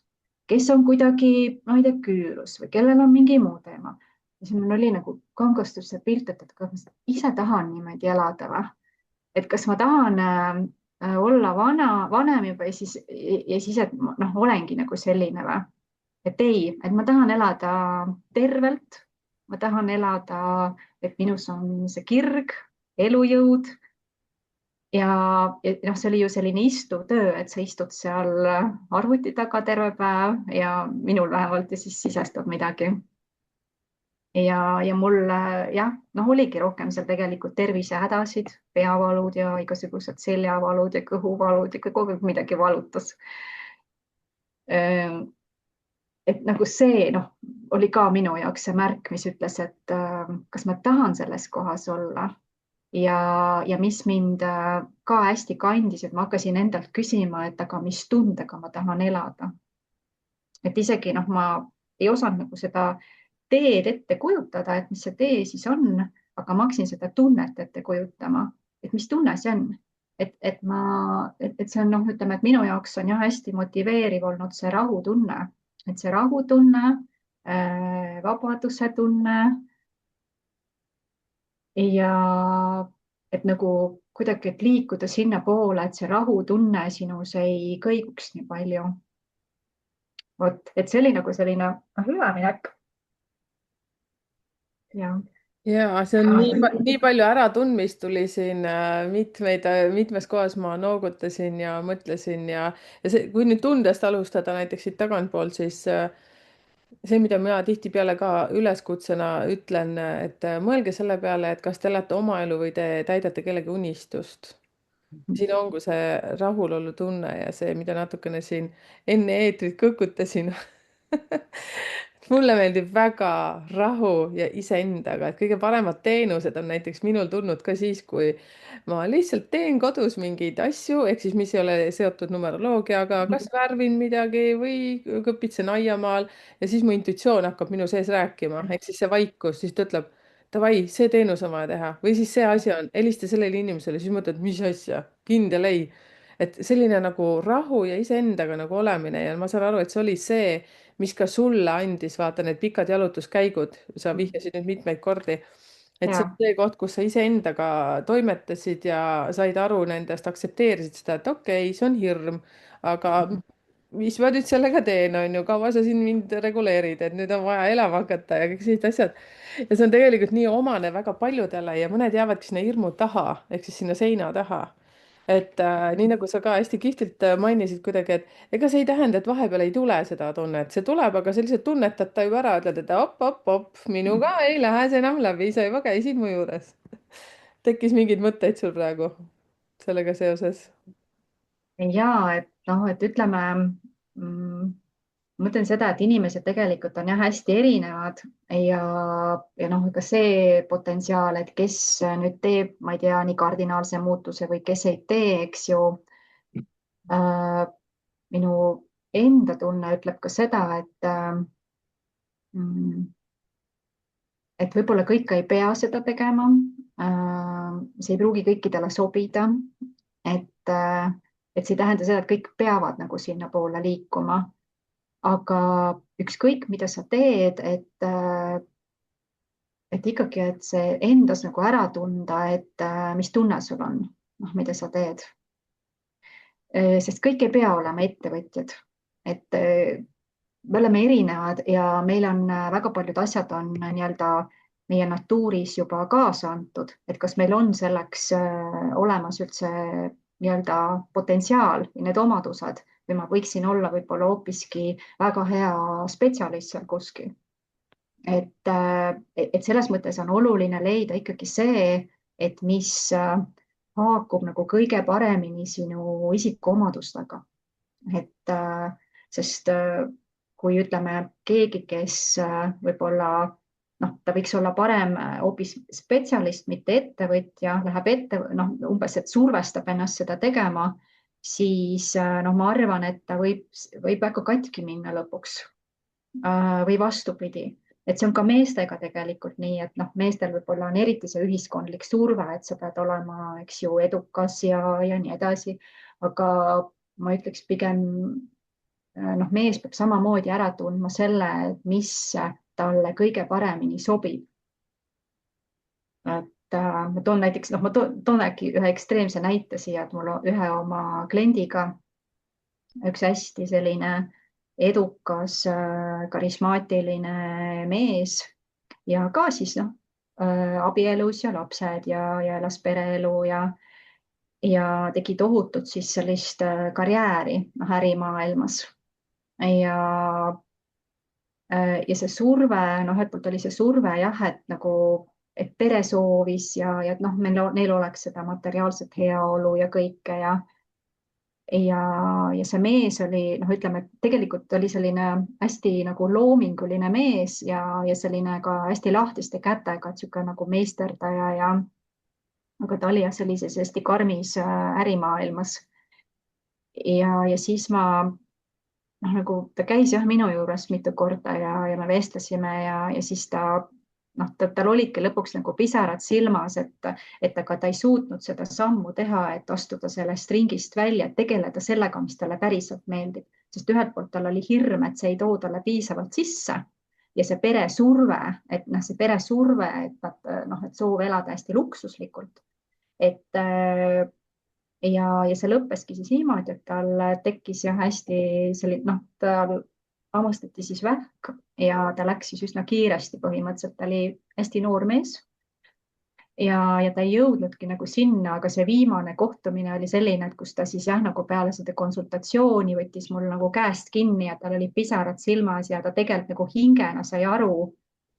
kes on kuidagi, ma ei tea, küürus või kellel on mingi muu teema. ja siis mul oli nagu kangastus see pilt, et kas ma ise tahan niimoodi elada või, et kas ma tahan olla vanem juba ja siis, et noh, olengi nagu selline või et ei, et ma tahan elada tervelt, ma tahan elada, et minus on see kirg, elujõud ja noh, see oli ju selline istuv töö, et sa istud seal arvuti taga terve päev ja minul vähemalt ja siis sisestad midagi. Ja mul jah, noh, oligi rohkem seal tegelikult tervisehädasid, peavalud ja igasugused seljavalud ja kõhuvalud ja kogu aeg midagi valutas et nagu see noh, oli ka minu jaoks see märk, mis ütles, et kas ma tahan selles kohas olla ja mis mind ka hästi kandis, et ma hakkasin endalt küsima, et aga mis tundega ma tahan elada. Et isegi noh, ma ei osanud nagu seda teed ette kujutada, et mis see tee siis on, aga ma hakkasin seda tunnet ette kujutama, et mis tunne see on. Et see on noh, ütleme, et minu jaoks on jah hästi motiveeriv olnud see rahutunne, et see rahutunne, vabaduse tunne ja et nagu kuidagi, et liikuda sinnapoole, et see rahutunne sinus ei kõiguks nii palju. vot, et see oli nagu selline üleminek. ja ja see on nii palju äratundmist tuli siin mitmes kohas ma noogutasin ja mõtlesin ja see, kui nüüd tundest alustada näiteks siit tagantpoolt, siis see, mida mina tihtipeale ka üleskutsena ütlen, et mõelge selle peale, et kas te elate oma elu või te täidate kellegi unistust. Siin ongi see rahulolutunne ja see, mida natukene siin enne eetrit kõkutasin mulle meeldib väga rahu ja iseendaga, et kõige paremad teenused on näiteks minul tulnud ka siis, kui ma lihtsalt teen kodus mingeid asju, ehk siis mis ei ole seotud numeroloogiaga, kas värvin midagi või kõpitsen aiamaal ja siis mu intuitsioon hakkab minu sees rääkima, ehk siis see vaikus, siis ta ütleb, davai, see teenus on vaja teha või siis see asi on, helista sellele inimesele, siis mõtled, mis asja, kindel ei. et selline nagu rahu ja iseendaga nagu olemine ja ma saan aru, et see oli see, mis ka sulle andis, vaata need pikad jalutuskäigud, sa vihjasid nüüd mitmeid kordi, et see on ja see koht, kus sa iseendaga toimetasid ja said aru nendest, aktsepteerisid seda, et okei, see on hirm, aga mis ma nüüd sellega teen, on ju, kaua sa siin mind reguleerid, et nüüd on vaja elama hakata ja kõik sellised asjad. ja see on tegelikult nii omane väga paljudele ja mõned jäävadki sinna hirmu taha ehk siis sinna seina taha. et nii nagu sa ka hästi kihvtilt mainisid kuidagi, et ega see ei tähenda, et vahepeal ei tule seda tunnet, see tuleb, aga sa lihtsalt tunnetad ta juba ära, ütled, et op, minuga ei lähe see enam läbi, sa juba käisid mu juures. tekkis mingeid mõtteid sul praegu sellega seoses? ja et noh, et ütleme mm, ma mõtlen seda, et inimesed tegelikult on jah hästi erinevad ja, ja noh, ega see potentsiaal, et kes nüüd teeb, ma ei tea, nii kardinaalse muutuse või kes ei tee, eks ju äh,. minu enda tunne ütleb ka seda, mm, et võib-olla kõik ei pea seda tegema see ei pruugi kõikidele sobida, et, et see ei tähenda seda, et kõik peavad nagu sinnapoole liikuma, aga ükskõik, mida sa teed, et ikkagi, et see endas nagu ära tunda, et mis tunne sul on, noh, mida sa teed. Sest kõik ei pea olema ettevõtjad, et me oleme erinevad ja meil on väga paljud asjad on nii-öelda meie natuuris juba kaasa antud, et kas meil on selleks olemas üldse nii-öelda potentsiaal ja need omadused või ma võiksin olla võib-olla hoopiski väga hea spetsialist seal kuskil. et selles mõttes on oluline leida ikkagi see, et mis haakub nagu kõige paremini sinu isikuomadustega. et sest kui ütleme keegi, kes võib-olla noh, ta võiks olla parem hoopis spetsialist, mitte ettevõtja, läheb noh, umbes, et survestab ennast seda tegema, siis noh, ma arvan, et ta võib väga katki minna lõpuks või vastupidi, et see on ka meestega tegelikult nii, et noh, meestel võib-olla on eriti see ühiskondlik surve, et sa pead olema, eks ju, edukas ja nii edasi. aga ma ütleks pigem noh, mees peab samamoodi ära tundma selle, mis talle kõige paremini sobib. et ma toon näiteks, noh, ma toon äkki ühe ekstreemse näite siia, et mul on ühe oma kliendiga üks hästi selline edukas, karismaatiline mees ja ka siis noh, abielus ja lapsed ja elas pereelu ja tegi tohutut siis sellist karjääri noh, ärimaailmas ja ja see surve, noh, ühelt poolt oli see surve jah, et nagu, et pere soovis ja et noh, neil oleks seda materiaalset heaolu ja kõike ja see mees oli, noh, ütleme, et tegelikult oli selline hästi nagu loominguline mees ja selline ka hästi lahtiste kätega, et niisugune nagu meisterdaja aga ta oli jah, sellises hästi karmis ärimaailmas. ja siis ma noh, nagu ta käis jah minu juures mitu korda ja me vestlesime ja siis noh, tal olidki lõpuks nagu pisarad silmas, et aga ta ei suutnud seda sammu teha, et astuda sellest ringist välja, et tegeleda sellega, mis talle päriselt meeldib, sest ühelt poolt tal oli hirm, et see ei too talle piisavalt sisse ja see peresurve, et noh, see peresurve, et nad noh, et soov elada hästi luksuslikult, et ja see lõppeski siis niimoodi, et tal tekkis jah hästi selline, noh, tal avastati siis vähk ja ta läks siis üsna kiiresti, põhimõtteliselt ta oli hästi noor mees ja ta ei jõudnudki nagu sinna, aga see viimane kohtumine oli selline, et kus ta siis jah, nagu peale seda konsultatsiooni võttis mul nagu käest kinni ja tal olid pisarad silmas ja ta tegelikult nagu hingena sai aru,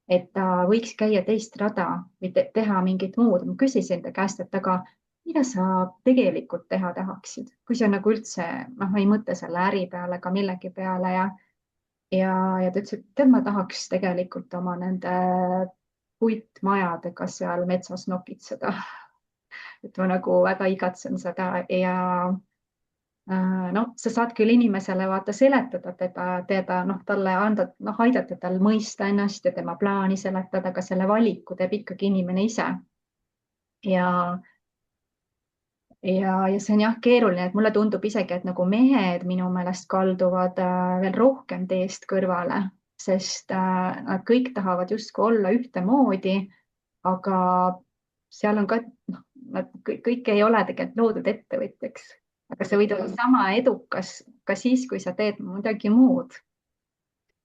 et ta võiks käia teist rada või teha mingit muud. ma küsisin ta käest, et aga mida sa tegelikult teha tahaksid, kui sa nagu üldse, noh, ei mõtle selle äri peale ega millegi peale ja ta ütles, et tead, ma tahaks tegelikult oma nende puitmajadega seal metsas nokitseda. et ma nagu väga igatsen seda ja noh, sa saad küll inimesele vaata seletada teda, noh, talle anda, noh, aidata tal mõista ennast ja tema plaani seletada, aga selle valiku teeb ikkagi inimene ise. ja ja see on jah keeruline, et mulle tundub isegi, et nagu mehed minu meelest kalduvad veel rohkem teest kõrvale, sest nad kõik tahavad justkui olla ühtemoodi, aga seal on ka, noh, nad kõik ei ole tegelikult loodud ettevõtjaks, aga sa võid olla sama edukas ka siis, kui sa teed midagi muud.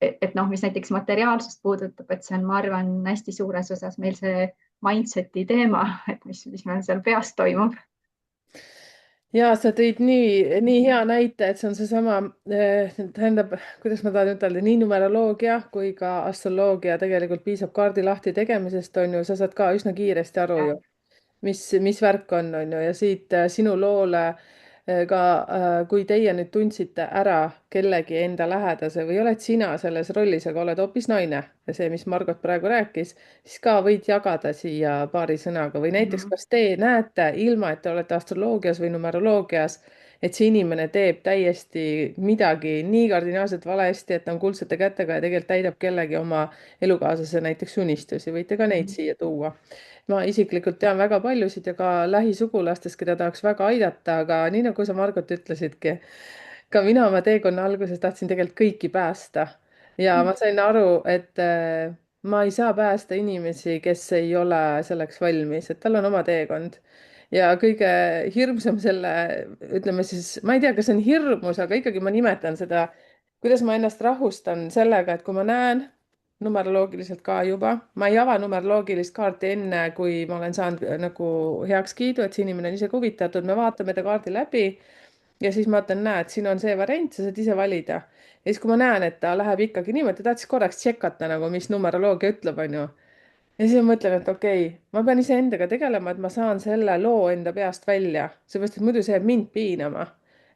et noh, mis näiteks materiaalsust puudutab, et see on, ma arvan, hästi suures osas meil see mindset'i teema, et mis meil seal peas toimub. ja sa tõid nii hea näite, et see on seesama, tähendab, kuidas ma tahan ütelda, nii numeroloogia kui ka astroloogia tegelikult piisab kaardi lahti tegemisest, on ju, sa saad ka üsna kiiresti aru ju, mis värk on ju, ja siit sinu loole ka, kui teie nüüd tundsite ära kellegi enda lähedase või oled sina selles rollis, aga oled hoopis naine ja see, mis Margot praegu rääkis, siis ka võid jagada siia paari sõnaga või näiteks, Mhm. kas te näete, ilma et te olete astroloogias või numeroloogias, et see inimene teeb täiesti midagi nii kardinaalselt valesti, et ta on kuldsete kätega ja tegelikult täidab kellegi oma elukaaslase näiteks unistusi, võite ka neid siia tuua. Ma isiklikult tean väga paljusid ja ka lähisugulastest, keda tahaks väga aidata, aga nii nagu sa, Margot, ütlesidki, ka mina oma teekonna alguses tahtsin tegelikult kõiki päästa. Ja ma sain aru, et ma ei saa päästa inimesi, kes ei ole selleks valmis, et tal on oma teekond. Ja kõige hirmsam selle, ütleme siis, ma ei tea, kas see on hirmus, aga ikkagi ma nimetan seda, kuidas ma ennast rahustan sellega, et kui ma näen numeroloogiliselt ka juba, ma ei ava numeroloogilist kaarti enne, kui ma olen saanud nagu heakskiidu, et see inimene on ise huvitatud, me vaatame ta kaardi läbi ja siis ma ütlen, näed, siin on see variant, sa saad ise valida. Ja siis, kui ma näen, et ta läheb ikkagi niimoodi, ta tahtis korraks tšekata nagu, mis numeroloogia ütleb, onju. Ja siis ma mõtlen, et okei, ma pean iseendaga tegelema, et ma saan selle loo enda peast välja, seepärast et muidu see jääb mind piinama.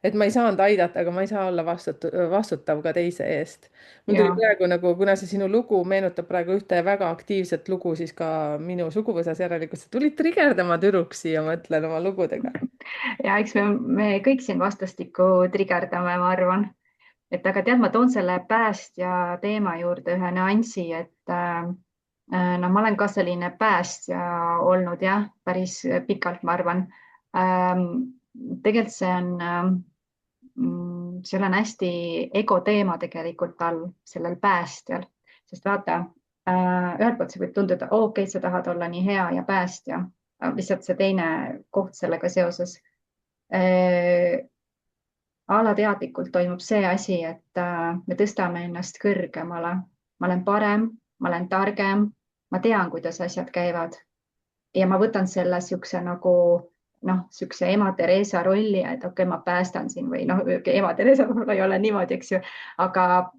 Et ma ei saanud aidata, aga ma ei saa olla vastutav ka teise eest. mul tuli ja praegu nagu, kuna see sinu lugu meenutab praegu ühte väga aktiivset lugu, siis ka minu suguvõsas järelikult sa tulid trigerdama tüdruks siia, ma ütlen oma lugudega. ja eks me kõik siin vastastikku trigerdame, ma arvan, et aga tead, ma toon selle päästja teema juurde ühe nüansi, et no ma olen ka selline päästja olnud jah, päris pikalt, ma arvan ähm,. tegelikult seal on hästi ego teema tegelikult all sellel päästjal, sest vaata ühelt poolt see võib tunduda, okei, sa tahad olla nii hea ja päästja, lihtsalt see teine koht sellega seoses alateadlikult toimub see asi, et me tõstame ennast kõrgemale. ma olen parem, ma olen targem, ma tean, kuidas asjad käivad ja ma võtan selle siukse nagu noh, siukse ema Theresa rolli, et okei, ma päästan siin või noh, ema Theresa võib-olla ei ole niimoodi, eks ju, aga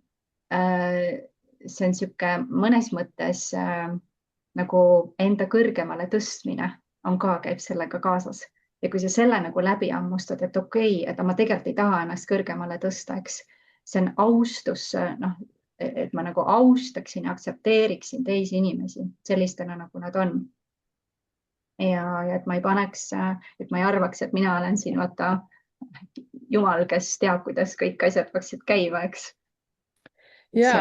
see on sihuke mõnes mõttes nagu enda kõrgemale tõstmine on ka, käib sellega kaasas ja kui sa selle nagu läbi hammustad, et okei, et ma tegelikult ei taha ennast kõrgemale tõsta, eks see on austus, noh, et ma nagu austaksin ja aktsepteeriksin teisi inimesi sellistena, nagu nad on. ja et ma ei paneks, et ma ei arvaks, et mina olen siin vaata jumal, kes teab, kuidas kõik asjad peaksid käima, eks. Ja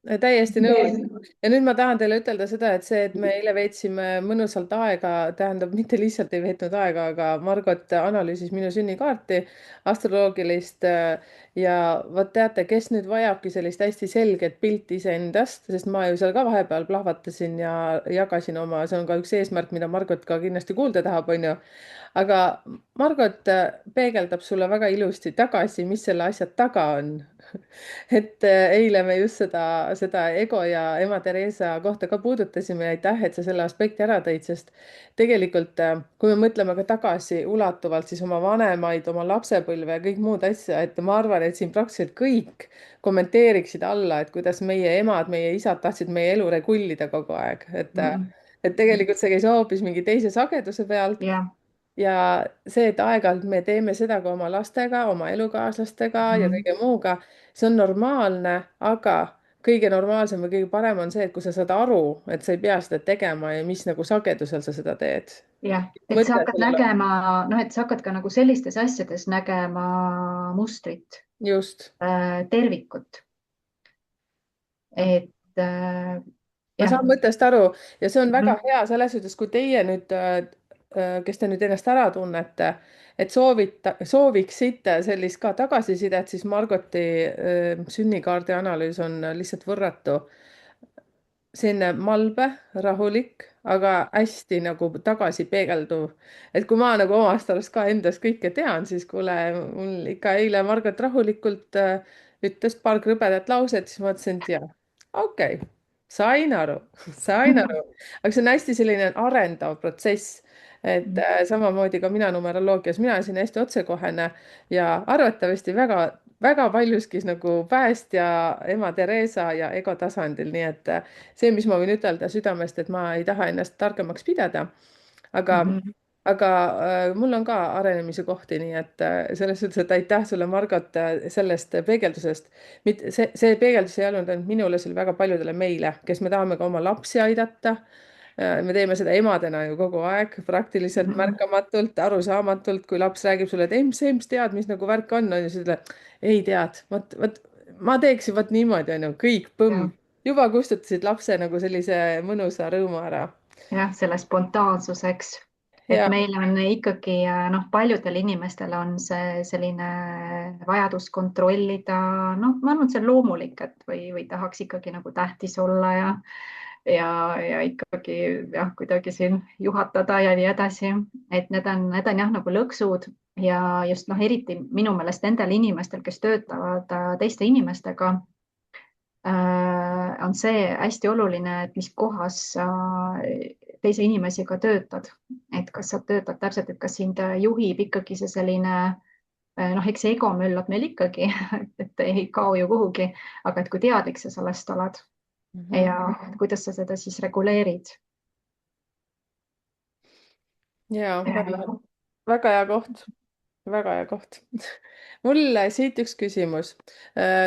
see täiesti nõus. Ja nüüd ma tahan teile ütelda seda, et see, et me eile veetsime mõnusalt aega, tähendab, mitte lihtsalt ei veetnud aega, aga Margot analüüsis minu sünnikaarti, astroloogilist ja vot teate, kes nüüd vajabki sellist hästi selget pilti iseendast, sest ma ju seal ka vahepeal plahvatasin ja jagasin oma, see on ka üks eesmärk, mida Margot ka kindlasti kuulda tahab, onju. aga Margot peegeldab sulle väga ilusti tagasi, mis selle asja taga on. et eile me just seda Ego ja ema Theresa kohta ka puudutasime ja aitäh, et sa selle aspekti ära tõid, sest tegelikult kui me mõtleme ka tagasiulatuvalt, siis oma vanemaid, oma lapsepõlve ja kõik muud asja, et ma arvan, et siin praktiliselt kõik kommenteeriksid alla, et kuidas meie emad, meie isad tahtsid meie elu regullida kogu aeg, Mhm. et tegelikult see käis hoopis mingi teise sageduse pealt jah. ja see, et aeg-ajalt me teeme seda ka oma lastega, oma elukaaslastega ja Mhm. kõige muuga, see on normaalne, aga kõige normaalsem või kõige parem on see, et kui sa saad aru, et sa ei pea seda tegema ja mis nagu sagedusel sa seda teed. jah, et sa mõtle hakkad sellele. nägema, noh, et sa hakkad ka nagu sellistes asjades nägema mustrit, Just. tervikut, et äh, Ma jah. saan mõttest aru ja see on väga Mhm. hea selles suhtes, kui teie nüüd, kes te nüüd ennast ära tunnete, et sooviksite sellist ka tagasisidet, siis Margoti sünnikaardi analüüs on lihtsalt võrratu. Selline malbe, rahulik, aga hästi nagu tagasi peegelduv. Et kui ma nagu omast arust ka endast kõike tean, siis kuule, mul ikka eile Margot rahulikult ütles paar krõbedat lauset, siis ma mõtlesin, et jaa, okei, sain aru, sain aru. aga see on hästi selline arendav protsess. et samamoodi ka mina numeroloogias, mina olen siin hästi otsekohene ja arvatavasti väga paljuski nagu päästja ema Theresa ja ego tasandil, nii et see, mis ma võin ütelda südamest, et ma ei taha ennast targemaks pidada, aga, Mhm. aga mul on ka arenemise kohti, nii et selles suhtes, et aitäh sulle, Margot, sellest peegeldusest. See peegeldus ei olnud ainult minule, see oli väga paljudele meile, kes me tahame ka oma lapsi aidata. me teeme seda emadena ju kogu aeg, praktiliselt Mhm. märkamatult, arusaamatult, kui laps räägib sulle, et ems, tead, mis nagu värk on ju, siis ütled, ei tead, vot ma teeksin vot niimoodi, on ju, kõik, põmm. jah, juba kustutasid lapse nagu sellise mõnusa rõõmu ära. jah, selle spontaansuseks, et ja, meil on ikkagi noh, paljudel inimestel on see selline vajadus kontrollida, noh, ma arvan, et see on loomulik, et või tahaks ikkagi nagu tähtis olla ja ikkagi jah, kuidagi siin juhatada ja nii edasi, et need on jah nagu lõksud ja just noh, eriti minu meelest nendel inimestel, kes töötavad teiste inimestega, on see hästi oluline, et mis kohas sa teise inimesega töötad, et kas sa töötad täpselt, et kas sind juhib ikkagi see selline noh, eks see ego möllab meil ikkagi, et ei kao ju kuhugi, aga et kui teadlik sa sellest oled mhm. ja kuidas sa seda siis reguleerid. ja väga hea koht, väga hea koht. mul siit üks küsimus.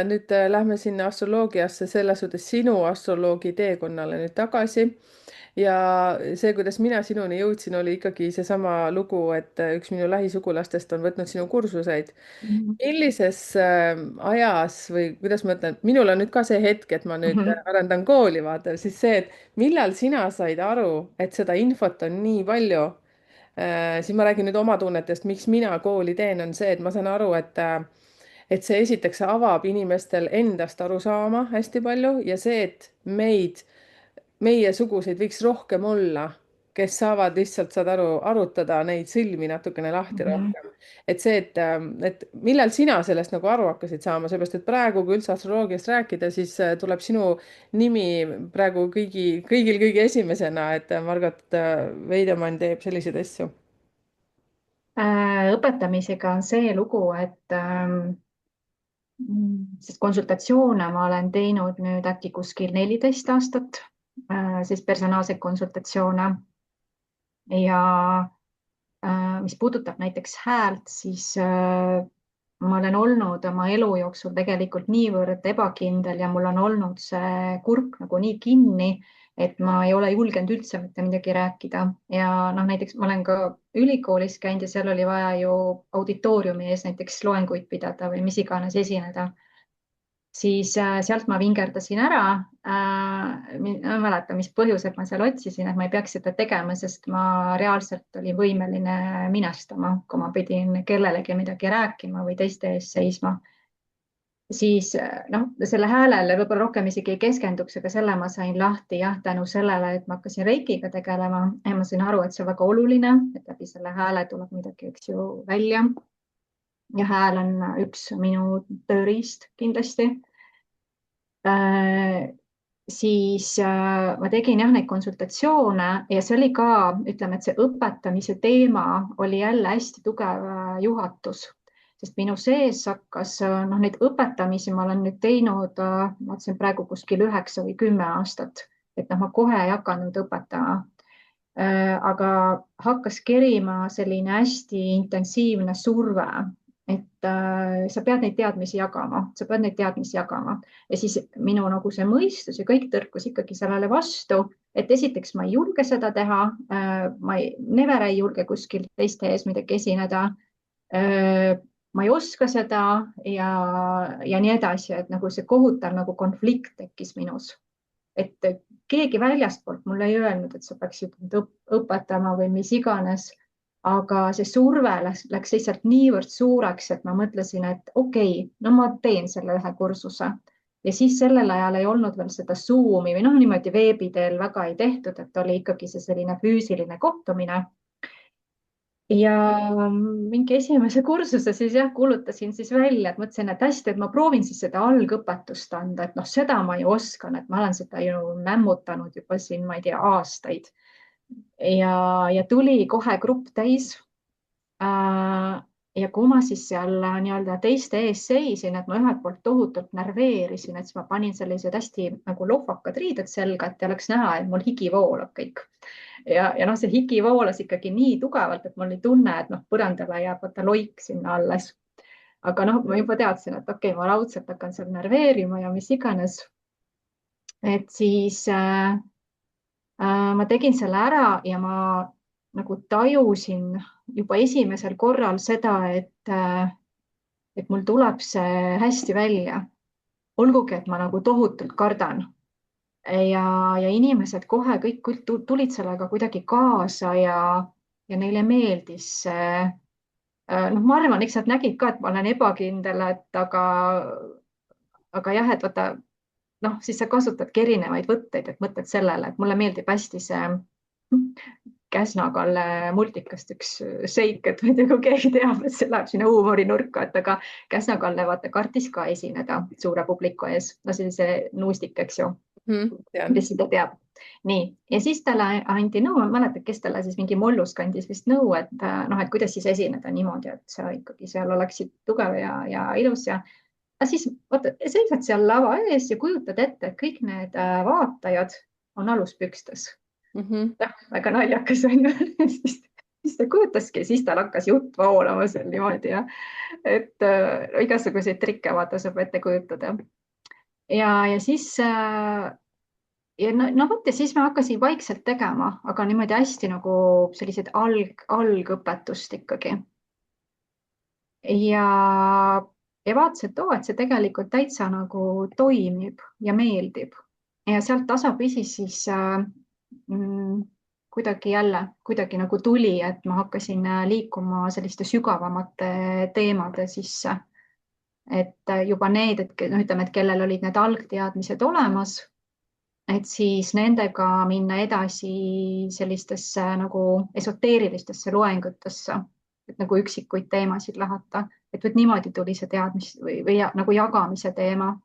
nüüd lähme sinna astroloogiasse, selles suhtes sinu astroloogi teekonnale nüüd tagasi. ja see, kuidas mina sinuni jõudsin, oli ikkagi seesama lugu, et üks minu lähisugulastest on võtnud sinu kursuseid. Mhm. millises ajas või kuidas ma ütlen, minul on nüüd ka see hetk, et ma nüüd Mhm. arendan kooli, vaata, siis see, et millal sina said aru, et seda infot on nii palju, siis ma räägin nüüd oma tunnetest, miks mina kooli teen, on see, et ma saan aru, et see esiteks avab inimestel endast aru saama hästi palju ja see, et meiesuguseid võiks rohkem olla, kes saavad lihtsalt, saad aru, arutada neid sõlmi natukene lahti Mhm. rohkem. et see, et millal sina sellest nagu aru hakkasid saama, seepärast et praegu, kui üldse astroloogiast rääkida, siis tuleb sinu nimi praegu kõigil kõige esimesena, et Margot Veidemann teeb selliseid asju. Õpetamisega on see lugu, et sest konsultatsioone ma olen teinud nüüd äkki kuskil 14 aastat, siis personaalseid konsultatsioone ja mis puudutab näiteks häält, siis ma olen olnud oma elu jooksul tegelikult niivõrd ebakindel ja mul on olnud see kurk nagu nii kinni, et ma ei ole julgenud üldse mitte midagi rääkida. Ja noh, näiteks ma olen ka ülikoolis käinud ja seal oli vaja ju auditooriumi ees näiteks loenguid pidada või mis iganes esineda, siis sealt ma vingerdasin ära. Ma ei mäleta, mis põhjusel ma seal otsisin, et ma ei peaks seda tegema, sest ma reaalselt olin võimeline minestama, kui ma pidin kellelegi midagi rääkima või teiste ees seisma. Siis noh, selle häälele võib-olla rohkem isegi ei keskenduks, aga selle ma sain lahti jah, tänu sellele, et ma hakkasin reikiga tegelema ja ma sain aru, et see on väga oluline, et läbi selle hääle tuleb midagi, eks ju, välja. ja hääl on üks minu tööriist kindlasti. Äh, siis ma tegin jah neid konsultatsioone ja see oli ka, ütleme, et see õpetamise teema oli jälle hästi tugev juhatus, sest minu sees hakkas, noh, neid õpetamisi ma olen nüüd teinud, ma mõtlesin praegu kuskil 9 või 10 aastat, et noh, ma kohe ei hakanud õpetama. Aga hakkas kerima selline hästi intensiivne surve, et sa pead neid teadmisi jagama, sa pead neid teadmisi jagama ja siis minu nagu see mõistus ja kõik tõrkus ikkagi sellele vastu, et esiteks ma ei julge seda teha, ma never ei julge kuskil teiste ees midagi esineda. ma ei oska seda ja nii edasi, et nagu see kohutav nagu konflikt tekkis minus, et keegi väljastpoolt mulle ei öelnud, et sa peaksid õpetama või mis iganes. aga see surve läks lihtsalt niivõrd suureks, et ma mõtlesin, et okei, no ma teen selle ühe kursuse ja siis sellel ajal ei olnud veel seda Zoomi või noh, niimoodi veebi teel väga ei tehtud, et oli ikkagi see selline füüsiline kohtumine. ja mingi esimese kursuse siis jah, kuulutasin siis välja, et mõtlesin, et hästi, et ma proovin siis seda algõpetust anda, et noh, seda ma ju oskan, et ma olen seda ju mämmutanud juba siin, ma ei tea, aastaid. ja tuli kohe grupp täis. ja kui ma siis seal nii-öelda teiste ees seisin, et ma ühelt poolt tohutult närveerisin, et siis ma panin sellised hästi nagu lohvakad riided selga, et oleks näha, et mul higi voolab kõik. ja noh, see higi voolas ikkagi nii tugevalt, et mul oli tunne, et noh, põrandale jääb vaata loik sinna alles. aga noh, ma juba teadsin, et okei, ma raudselt hakkan seal närveerima ja mis iganes. et siis ma tegin selle ära ja ma nagu tajusin juba esimesel korral seda, et mul tuleb see hästi välja. olgugi, et ma nagu tohutult kardan ja inimesed kohe kõik tulid sellega kuidagi kaasa ja neile meeldis see. noh, ma arvan, eks nad nägid ka, et ma olen ebakindel, aga jah, et vaata, noh, siis sa kasutadki erinevaid võtteid, et mõtled sellele, et mulle meeldib hästi see Käsna-Kalle multikast üks seik, et ma ei tea, kui keegi teab, et see läheb sinna huumorinurka, et aga Käsna-Kalle vaata kartis ka esineda suure publiku ees. no see oli see nuustik, eks ju, Tean. kes seda teab. nii, ja siis talle anti nõu, ma ei mäleta, kes talle siis mingi mollus kandis vist nõu, et noh, et kuidas siis esineda niimoodi, et sa ikkagi seal oleksid tugev ja ilus ja siis vaata, seisad seal lava ees ja kujutad ette, et kõik need vaatajad on aluspükstes. jah, väga naljakas on ju siis ta kujutaski, siis tal hakkas jutt voolama seal niimoodi ja et igasuguseid trikke vaata saab ette kujutada. ja siis ja no vot ja siis ma hakkasin vaikselt tegema, aga niimoodi hästi nagu sellised algõpetust ikkagi. ja vaatasin, et oo, et see tegelikult täitsa nagu toimib ja meeldib ja sealt tasapisi siis kuidagi nagu tuli, et ma hakkasin liikuma selliste sügavamate teemade sisse. et juba need, et noh, ütleme, et kellel olid need algteadmised olemas, et siis nendega minna edasi sellistesse nagu esoteerilistesse loengutesse, et nagu üksikuid teemasid lahata, et vot niimoodi tuli see teadmis või nagu jagamise teema.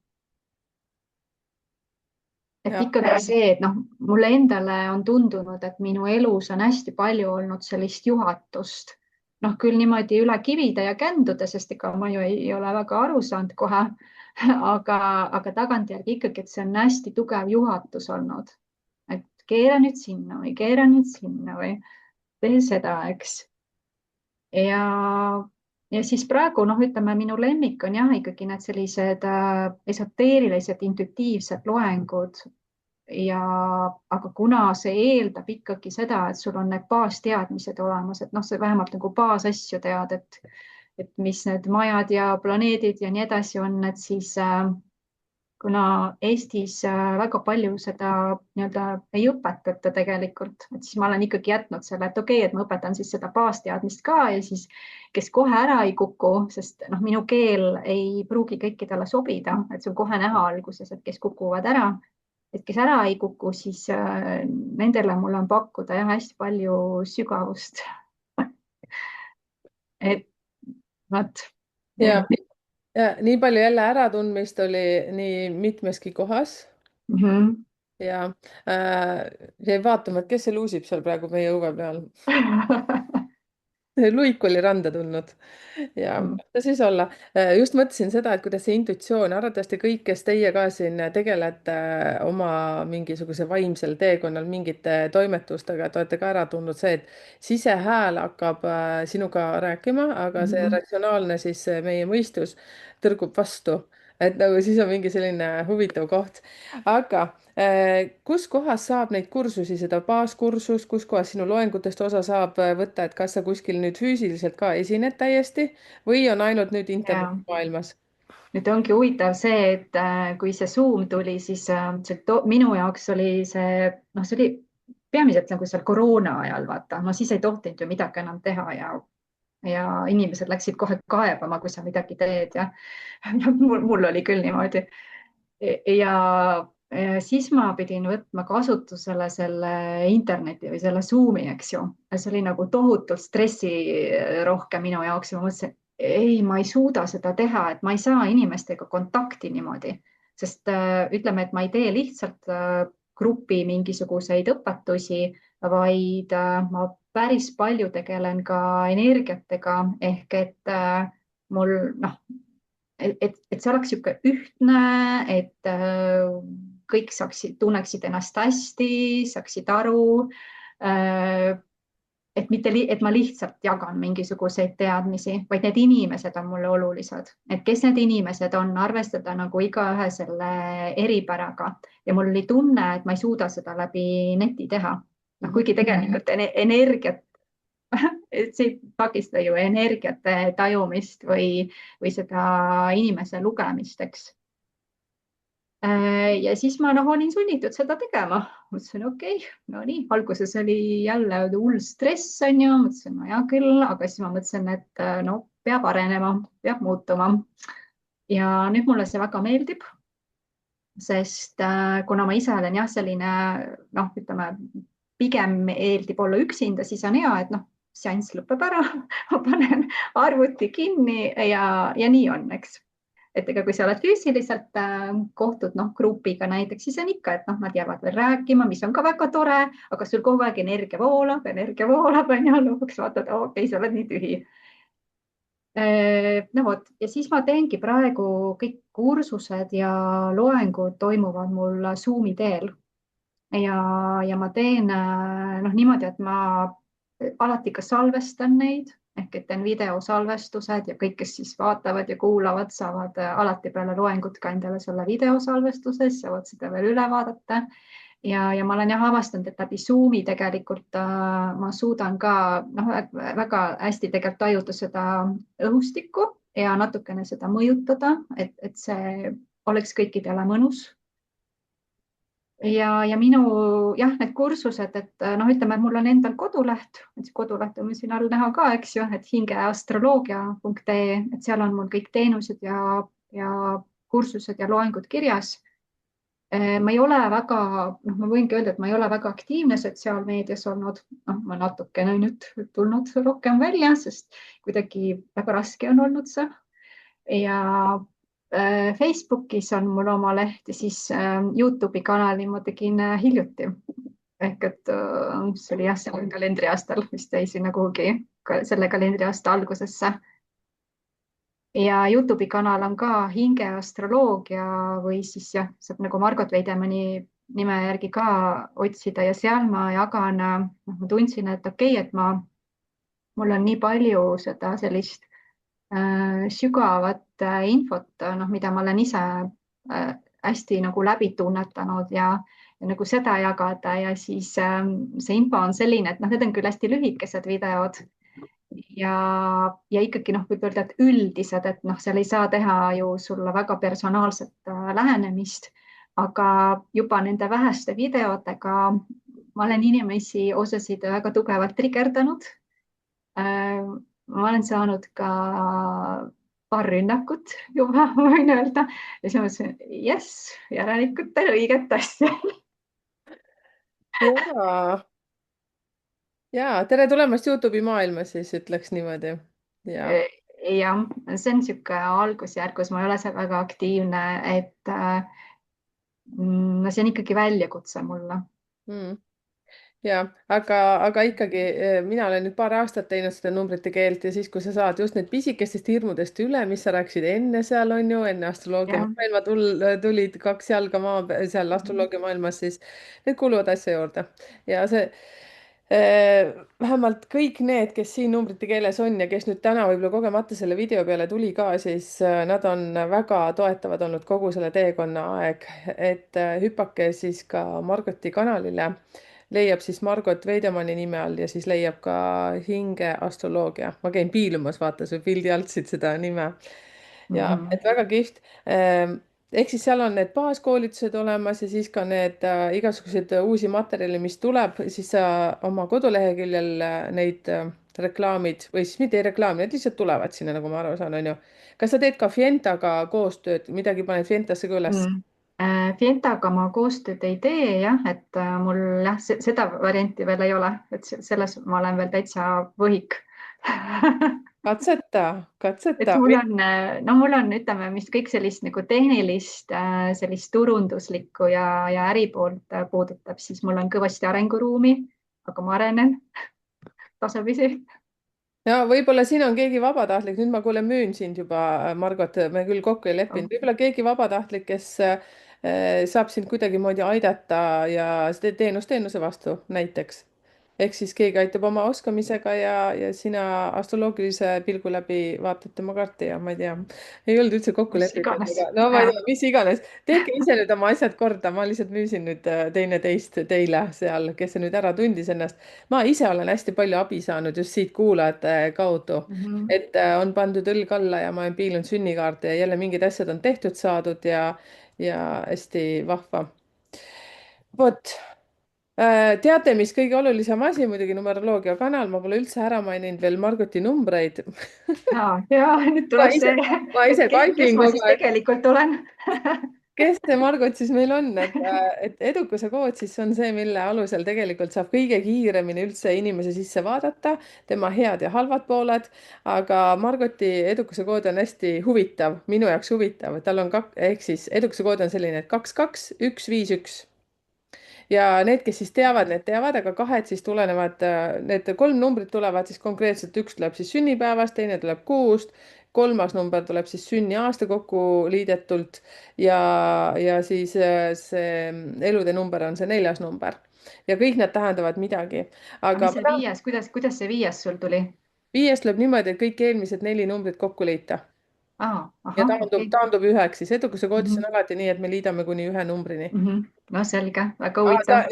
et Ja. ikkagi see, et noh, mulle endale on tundunud, et minu elus on hästi palju olnud sellist juhatust, noh küll niimoodi üle kivide ja kändude, sest ega ma ju ei ole väga aru saanud kohe, aga tagantjärgi ikkagi, et see on hästi tugev juhatus olnud, et keera nüüd sinna või keera nüüd sinna või tee seda, eks. ja ja siis praegu noh, ütleme, minu lemmik on jah, ikkagi need sellised esoteerilised, intuitiivsed loengud aga kuna see eeldab ikkagi seda, et sul on need baasteadmised olemas, et noh, sa vähemalt nagu baasasju tead, et mis need majad ja planeedid ja nii edasi on, et siis kuna Eestis väga palju seda nii-öelda ei õpetata tegelikult, et siis ma olen ikkagi jätnud selle, et okei, et ma õpetan siis seda baasteadmist ka ja siis kes kohe ära ei kuku, sest noh, minu keel ei pruugi kõikidele sobida, et see on kohe näha alguses, et kes kukuvad ära, et kes ära ei kuku, siis nendele mul on pakkuda jah, hästi palju sügavust. et vot. ja, ja nii palju jälle äratundmist oli nii mitmeski kohas Mhm. ja jäin vaatama, et kes see luusib seal praegu meie õue peal. Luik oli randa tulnud ja ta siis olla. Just mõtlesin seda, et kuidas see intuitsioon, arvatavasti kõik, kes teie ka siin tegelete oma mingisuguse vaimsel teekonnal mingite toimetustega, et olete ka ära tundnud see, et sisehääl hakkab sinuga rääkima, aga see Mhm. ratsionaalne siis meie mõistus tõrgub vastu. et nagu siis on mingi selline huvitav koht. aga kus kohas saab neid kursusi, seda baaskursust, kus kohas sinu loengutest osa saab võtta, et kas sa kuskil nüüd füüsiliselt ka esined täiesti või on ainult nüüd ja internetimaailmas? nüüd ongi huvitav see, et kui see Zoom tuli, siis minu jaoks oli see, noh, see oli peamiselt nagu seal koroona ajal, vaata, no siis ei tohtinud ju midagi enam teha ja inimesed läksid kohe kaebama, kui sa midagi teed ja mul oli küll niimoodi. Ja siis ma pidin võtma kasutusele selle interneti või selle Zoomi, eks ju. See oli nagu tohutult stressirohke minu jaoks ja ma mõtlesin, ei, ma ei suuda seda teha, et ma ei saa inimestega kontakti niimoodi, sest ütleme, et ma ei tee lihtsalt grupi mingisuguseid õpetusi, vaid ma päris palju tegelen ka energiatega ehk et mul noh, et see oleks niisugune ühtne, et kõik saaksid, tunneksid ennast hästi, saaksid aru. et mitte, et ma lihtsalt jagan mingisuguseid teadmisi, vaid need inimesed on mulle olulised, et kes need inimesed on, arvestada nagu igaühe selle eripäraga ja mul oli tunne, et ma ei suuda seda läbi neti teha. noh, Mhm. kuigi tegelikult energiat et see ei takista ju energiate tajumist või seda inimese lugemist, eks. Ja siis ma noh, olin sunnitud seda tegema. Mõtlesin, okei, no nii, alguses oli jälle hull stress, onju, mõtlesin, no hea küll, aga siis ma mõtlesin, et no peab arenema, peab muutuma. ja nüüd mulle see väga meeldib, sest kuna ma ise olen jah, selline noh, ütleme pigem meeldib olla üksinda, siis on hea, et noh, seanss lõpeb ära, ma panen arvuti kinni ja nii on, eks. et ega kui sa oled füüsiliselt kohtud noh, grupiga näiteks, siis on ikka, et noh, nad jäävad veel rääkima, mis on ka väga tore, aga sul kogu aeg energia voolab on ju, lõpuks vaatad, okei, sa oled nii tühi. no vot, ja siis ma teengi praegu kõik kursused ja loengud toimuvad mul Zoomi teel ja ma teen noh niimoodi, et ma alati ka salvestan neid ehk et teen videosalvestused ja kõik, kes siis vaatavad ja kuulavad, saavad alati peale loengut ka endale selle videosalvestuse, siis saavad seda veel üle vaadata. ja ma olen jah avastanud, et läbi Zoomi tegelikult ma suudan ka noh, väga hästi tegelikult tajuda seda õhustikku ja natukene seda mõjutada, et see oleks kõikidele mõnus ja minu jah, need kursused, et noh, ütleme, et mul on endal koduleht, et see koduleht on siin all näha ka, eks ju, et hingeastroloogia.ee, et seal on mul kõik teenused ja kursused ja loengud kirjas. ma ei ole väga, noh, ma võingi öelda, et ma ei ole väga aktiivne sotsiaalmeedias olnud, noh, ma natukene nüüd tulnud rohkem välja, sest kuidagi väga raske on olnud see ja Facebookis on mul oma leht ja siis Youtube'i kanali ma tegin hiljuti. ehk et see oli jah, sellel kalendriaastal vist jäi sinna kuhugi selle kalendriaasta algusesse. ja Youtube'i kanal on ka hingeastroloogia või siis jah, saab nagu Margot Veidemanni nime järgi ka otsida ja seal ma jagan, noh, ma tundsin, et okei, et mul on nii palju seda sellist sügavat infot, noh, mida ma olen ise hästi nagu läbi tunnetanud ja nagu seda jagada ja siis see info on selline, et noh, need on küll hästi lühikesed videod ja, ja ikkagi noh, võib öelda, et üldised, et noh, seal ei saa teha ju sulle väga personaalset lähenemist, aga juba nende väheste videotega ma olen inimesi osasid väga tugevalt trigerdanud. ma olen saanud ka paar rünnakut juba, võin öelda. ja siis ma mõtlesin, jess, järelikult teen õiget asja. jaa, jaa, tere tulemast Youtube'i maailma siis ütleks niimoodi. ja. jah, see on niisugune algusjärgus, ma ei ole seal väga aktiivne, et no see on ikkagi väljakutse mulle. Mm. ja, aga ikkagi mina olen nüüd paar aastat teinud seda numbrite keelt ja siis, kui sa saad just need pisikestest hirmudest üle, mis sa rääkisid enne seal on ju, enne astroloogia jah. maailma tulid kaks jalga maa seal astroloogia maailmas, siis need kuuluvad asja juurde. Ja see vähemalt kõik need, kes siin numbrite keeles on ja kes nüüd täna võib-olla kogemata selle video peale tuli ka, siis nad on väga toetavad olnud kogu selle teekonna aeg, et hüpake siis ka Margoti kanalile, leiab siis Margot Veidemanni nime all ja siis leiab ka hingeastroloogia. Ma käin piilumas, vaata su pildi alt siit seda nime. Ja Mhm. et väga kihvt. Ehk siis seal on need baaskoolitused olemas ja siis ka need igasugused uusi materjale, mis tuleb, siis sa oma koduleheküljel neid reklaamid või siis mitte ei reklaami, need lihtsalt tulevad sinna, nagu ma aru saan, on ju. kas sa teed ka Fientaga koostööd, midagi paned Fientasse ka üles? Mm. Fientaga ma koostööd ei tee jah, et mul jah, seda varianti veel ei ole, et selles ma olen veel täitsa võhik katseta, et katseta. mul on, no mul on, ütleme, mis kõik sellist nagu tehnilist, sellist turunduslikku ja äri poolt puudutab, siis mul on kõvasti arenguruumi, aga ma arenen tasapisi. ja võib-olla siin on keegi vabatahtlik, nüüd ma kuule müün sind juba, Margot, me küll kokku ei leppinud, võib-olla keegi vabatahtlik, kes saab sind kuidagimoodi aidata ja teenus teenuse vastu näiteks. ehk siis keegi aitab oma oskamisega ja sina astroloogilise pilgu läbi vaatad tema kaarti ja ma ei tea, ei olnud üldse kokku mis lepitud, iganes aga no ma ei ja. tea, mis iganes. tehke ise nüüd oma asjad korda, ma lihtsalt müüsin nüüd teineteist teile seal, kes see nüüd ära tundis ennast. ma ise olen hästi palju abi saanud just siit kuulajate kaudu, Mhm. et on pandud õlg alla ja ma olen piilunud sünnikaarte ja jälle mingid asjad on tehtud saadud ja hästi vahva. vot. teate, mis kõige olulisem asi muidugi numeroloogia kanal, ma pole üldse ära maininud veel Margoti numbreid. Ja nüüd ma tuleb ise, see, ma et ise kes kaifin ma kogu siis aeg, tegelikult olen kes see Margot siis meil on, et edukuse kood siis on see, mille alusel tegelikult saab kõige kiiremini üldse inimese sisse vaadata, tema head ja halvad pooled. aga Margoti edukuse kood on hästi huvitav, minu jaoks huvitav, tal on ehk siis edukuse kood on selline, et 22 1 5 1. ja need, kes siis teavad, need teavad, aga kahed siis tulenevad, need kolm numbrit tulevad siis konkreetselt, üks tuleb siis sünnipäevast, teine tuleb kuust, kolmas number tuleb siis sünniaasta kokku liidetult ja siis see elude number on see neljas number. ja kõik nad tähendavad midagi. aga aga mis see viies, kuidas see viies sul tuli? viies tuleb niimoodi, et kõik eelmised neli numbrit kokku liita ja Ahah, taandub, okei. taandub üheks, siis edukuse koodis on Mhm, alati nii, et me liidame kuni ühe numbrini. mhm. No selge, väga huvitav.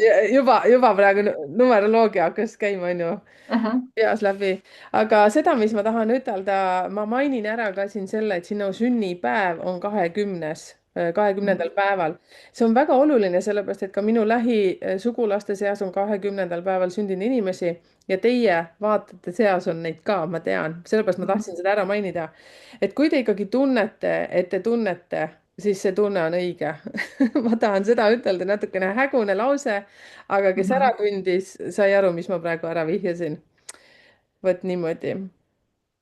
juba praegu numeroloogia hakkas käima, onju, Ahah, peas läbi. aga seda, mis ma tahan ütelda, ma mainin ära ka siin selle, et sinu sünnipäev on 20., mhm, 20. päeval. see on väga oluline, sellepärast et ka minu lähisugulaste seas on 20. päeval sündinud inimesi ja teie vaatajate seas on neid ka, ma tean, sellepärast ma mhm, tahtsin seda ära mainida. et kui te ikkagi tunnete, et te tunnete, siis see tunne on õige ma tahan seda ütelda, natukene hägune lause, aga kes ära mhm. tundis, sai aru, mis ma praegu ära vihjasin. vot niimoodi.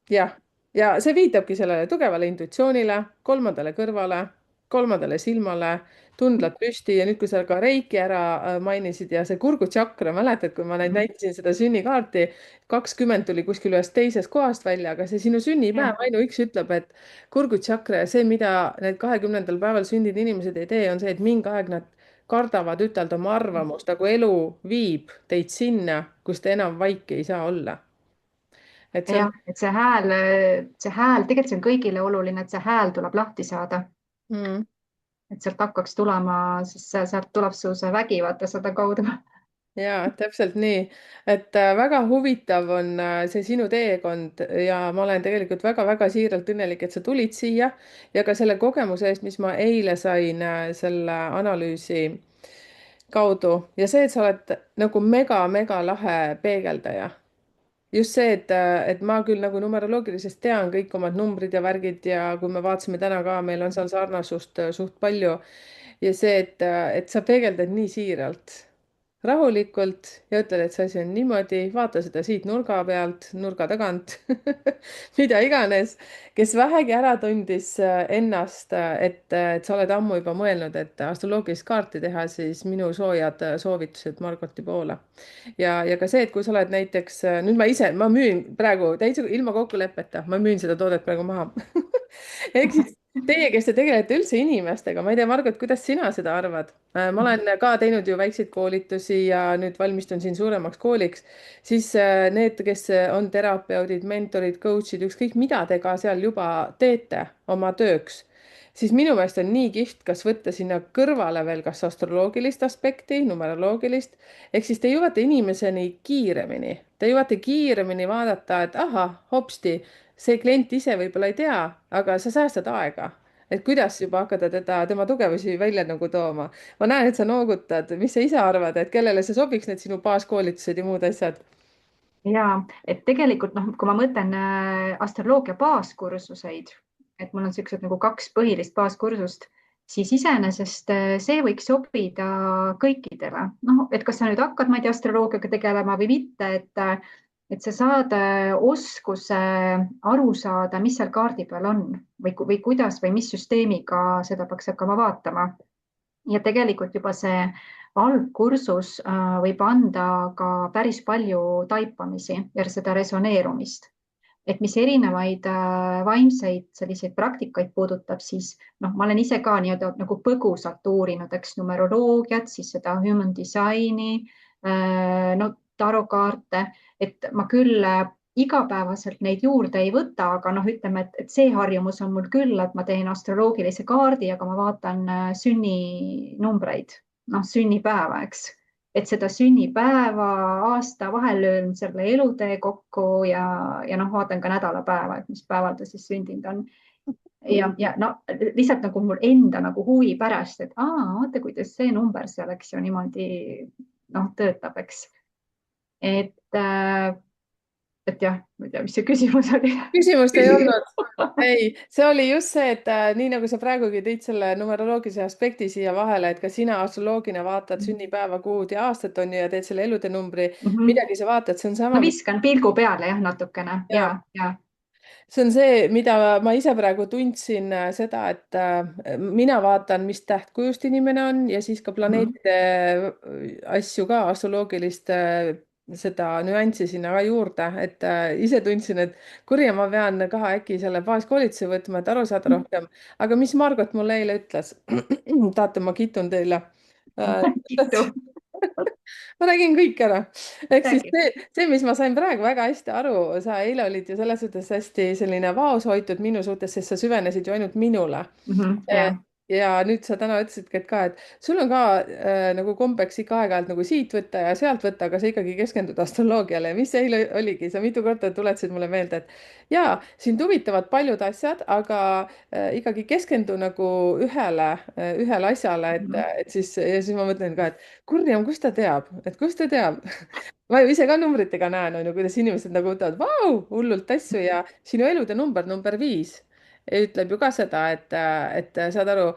jah, ja see viitabki sellele tugevale intuitsioonile, kolmandale kõrvale, kolmandale silmale, tundlad püsti ja nüüd, kui sa ka Reiki ära mainisid ja see kurgutsakra, mäletad, kui ma Mhm. näitasin seda sünnikaarti, 20 tuli kuskil ühest teisest kohast välja, aga see sinu Ja, sünnipäev ainuüksi ütleb, et kurgutsakra ja see, mida need 20. päeval sündinud inimesed ei tee, on see, et mingi aeg nad kardavad ütelda oma arvamust, nagu elu viib teid sinna, kus te enam vaiki ei saa olla. et see on jah, et see hääl, tegelikult see on kõigile oluline, et see hääl tuleb lahti saada, mm. et sealt hakkaks tulema, siis sealt tuleb su see vägi, vaata seda kaudu. ja täpselt nii, et väga huvitav on see sinu teekond ja ma olen tegelikult väga-väga siiralt õnnelik, et sa tulid siia ja ka selle kogemuse eest, mis ma eile sain selle analüüsi kaudu ja see, et sa oled nagu mega-mega lahe peegeldaja. just see, et ma küll nagu numeroloogilisest tean kõik omad numbrid ja värgid ja kui me vaatasime täna ka, meil on seal sarnasust suht palju ja see, et sa peegeldad nii siiralt rahulikult ja ütled, et see asi on niimoodi, vaata seda siit nurga pealt, nurga tagant mida iganes. kes vähegi ära tundis ennast, et sa oled ammu juba mõelnud, et astroloogilist kaarti teha, siis minu soojad soovitused Margoti poole. ja ka see, et kui sa oled näiteks, nüüd ma müün praegu täitsa ilma kokkuleppeta, ma müün seda toodet praegu maha ehk siis teie, kes te tegelete üldse inimestega, ma ei tea, Margot, kuidas sina seda arvad? Ma olen ka teinud ju väikseid koolitusi ja nüüd valmistun siin suuremaks kooliks, siis need, kes on terapeudid, mentorid, coach'id, ükskõik mida te ka seal juba teete oma tööks, siis minu meelest on nii kihvt, kas võtta sinna kõrvale veel kas astroloogilist aspekti, numeroloogilist, ehk siis te jõuate inimeseni kiiremini, te jõuate kiiremini vaadata, et ahah, hopsti, see klient ise võib-olla ei tea, aga sa säästad aega, et kuidas juba hakata tema tugevusi välja nagu tooma. ma näen, et sa noogutad, mis sa ise arvad, et kellele see sobiks, need sinu baaskoolitused ja muud asjad? ja et tegelikult noh, kui ma mõtlen astroloogia baaskursuseid, et mul on niisugused nagu kaks põhilist baaskursust, siis iseenesest see võiks sobida kõikidele. noh, et kas sa nüüd hakkad, ma ei tea, astroloogiaga tegelema või mitte, et sa saad oskuse aru saada, mis seal kaardi peal on või kuidas või mis süsteemiga seda peaks hakkama vaatama. Ja tegelikult juba see algkursus võib anda ka päris palju taipamisi ja seda resoneerumist. Et mis erinevaid vaimseid selliseid praktikaid puudutab, siis noh, ma olen ise ka nii-öelda nagu põgusalt uurinud, eks, numeroloogiat, siis seda human design'i, no tarokaarte, et ma küll igapäevaselt neid juurde ei võta, aga noh, ütleme, et see harjumus on mul küll, et ma teen astroloogilise kaardi, aga ma vaatan sünninumbreid, noh, sünnipäeva, eks, et seda sünnipäeva, aasta vahel löön selle elutee kokku ja noh, vaatan ka nädalapäeva, et mis päeval ta siis sündinud on. Ja no lihtsalt nagu mul enda nagu huvi pärast, et vaata, kuidas see number seal, eks ju, niimoodi noh, töötab, eks. et äh, et jah, ma ei tea, mis see küsimus oli. küsimust ei olnud. ei, see oli just see, et nii nagu sa praegugi tõid selle numeroloogilise aspekti siia vahele, et ka sina astroloogina vaatad sünnipäeva, kuud ja aastat on ju ja teed selle elude numbri, midagi sa vaatad, see on ma sama. viskan pilgu peale jah, natukene ja. See on see, mida ma ise praegu tundsin, seda, et mina vaatan, mis tähtkujust inimene on ja siis ka planeetide asju ka, astroloogilist seda nüanssi sinna ka juurde, et ise tundsin, et kurja, ma pean ka äkki selle baaskoolituse võtma, et aru saada rohkem. aga mis Margot mulle eile ütles? tahate, ma kitun teile? Kitu. ma räägin kõik ära. ehk siis Räägi. see, mis ma sain praegu väga hästi aru, sa eile olid ju selles suhtes hästi selline vaoshoitud minu suhtes, sest sa süvenesid ju ainult minule. Ja. ja nüüd sa täna ütlesidki, et ka, et sul on ka nagu kombeks ikka aeg-ajalt nagu siit võtta ja sealt võtta, aga sa ikkagi keskendud astroloogiale. mis see eile oligi, sa mitu korda tuletasid mulle meelde, et jaa, sind huvitavad paljud asjad, aga ikkagi keskendu nagu ühele asjale, et siis, ja siis ma mõtlen ka, et kurjam, kust ta teab, et kust ta teab ma ju ise ka numbritega näen, on ju, kuidas inimesed nagu ütlevad, vau, hullult asju ja sinu elude number 5 ütleb ju ka seda, et saad aru,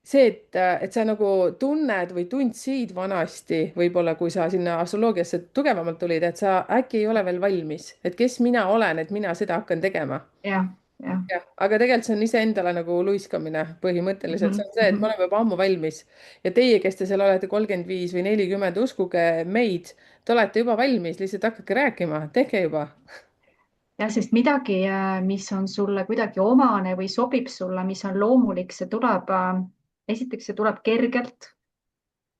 see, et sa nagu tunned või tundsid vanasti, võib-olla kui sa sinna astroloogiasse tugevamalt tulid, et sa äkki ei ole veel valmis, et kes mina olen, et mina seda hakkan tegema. Ja. jah, aga tegelikult see on iseendale nagu luiskamine põhimõtteliselt, see on see, et me oleme juba ammu valmis ja teie, kes te seal olete 35 või 40, uskuge meid, te olete juba valmis, lihtsalt hakake rääkima, tehke juba. Ja, sest midagi, mis on sulle kuidagi omane või sobib sulle, mis on loomulik, see tuleb, esiteks see tuleb kergelt.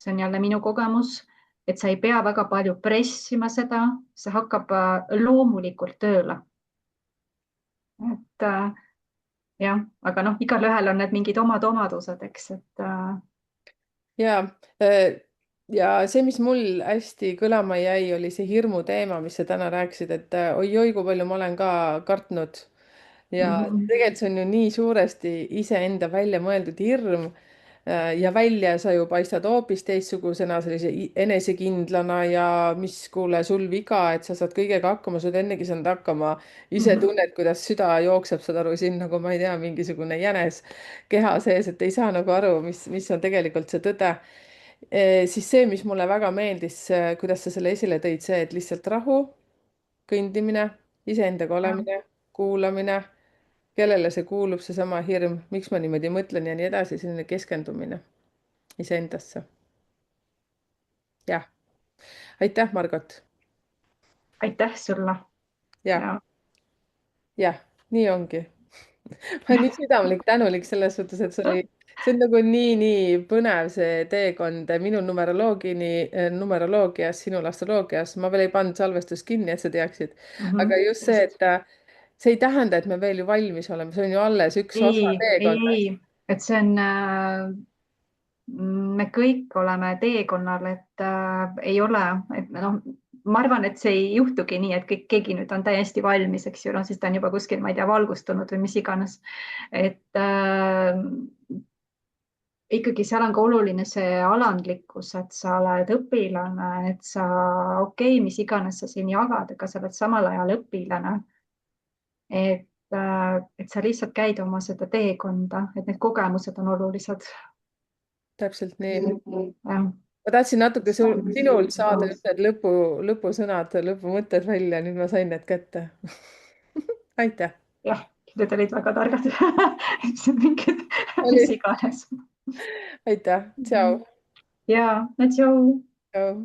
See on jälle minu kogemus, et sa ei pea väga palju pressima seda, see hakkab loomulikult tööle. Et jah, aga noh, igalühel on need mingid omad omadused, eks, et ja, ja see, mis mul hästi kõlama jäi, oli see hirmu teema, mis sa täna rääkisid, et oi-oi, kui palju ma olen ka kartnud. ja tegelikult see on ju nii suuresti iseenda välja mõeldud hirm. ja välja sa ju paistad hoopis teistsugusena, sellise enesekindlana ja mis, kuule, sul viga, et sa saad kõigega hakkama, sa oled ennegi saanud hakkama. ise tunned, kuidas süda jookseb, saad aru, siin nagu ma ei tea, mingisugune jänes keha sees, et ei saa nagu aru, mis on tegelikult see tõde. Siis see, mis mulle väga meeldis, kuidas sa selle esile tõid, see, et lihtsalt rahu, kõndimine, iseendaga jah, olemine, kuulamine, kellele see kuulub, seesama hirm, miks ma niimoodi mõtlen ja nii edasi, selline keskendumine iseendasse. jah, aitäh, Margot. aitäh sulle jah, ja jah, nii ongi. ma olen nii südamlik tänulik selles suhtes, et see on nagu nii põnev, see teekond minu numeroloogini, numeroloogias, sinul astroloogias. ma veel ei pannud salvestust kinni, et sa teaksid. aga just see, just. et see ei tähenda, et me veel ju valmis oleme, see on ju alles üks osa teekonnast. et see on me kõik oleme teekonnal, et ei ole, et noh, ma arvan, et see ei juhtugi nii, et keegi nüüd on täiesti valmis, eks ju, noh, siis ta on juba kuskil, ma ei tea, valgustunud või mis iganes. et ikkagi seal on ka oluline see alandlikkus, et sa oled õpilane, et sa, okei, mis iganes sa siin jagad, aga sa oled samal ajal õpilane. et sa lihtsalt käid oma seda teekonda, et need kogemused on olulised. täpselt nii. jah, ma tahtsin natuke sinult saada just need lõpusõnad, lõpumõtted välja, nüüd ma sain need kätte. aitäh. jah, need olid väga targad mingid, mis oli, iganes. aitäh, tšau. ja, no tšau. tšau.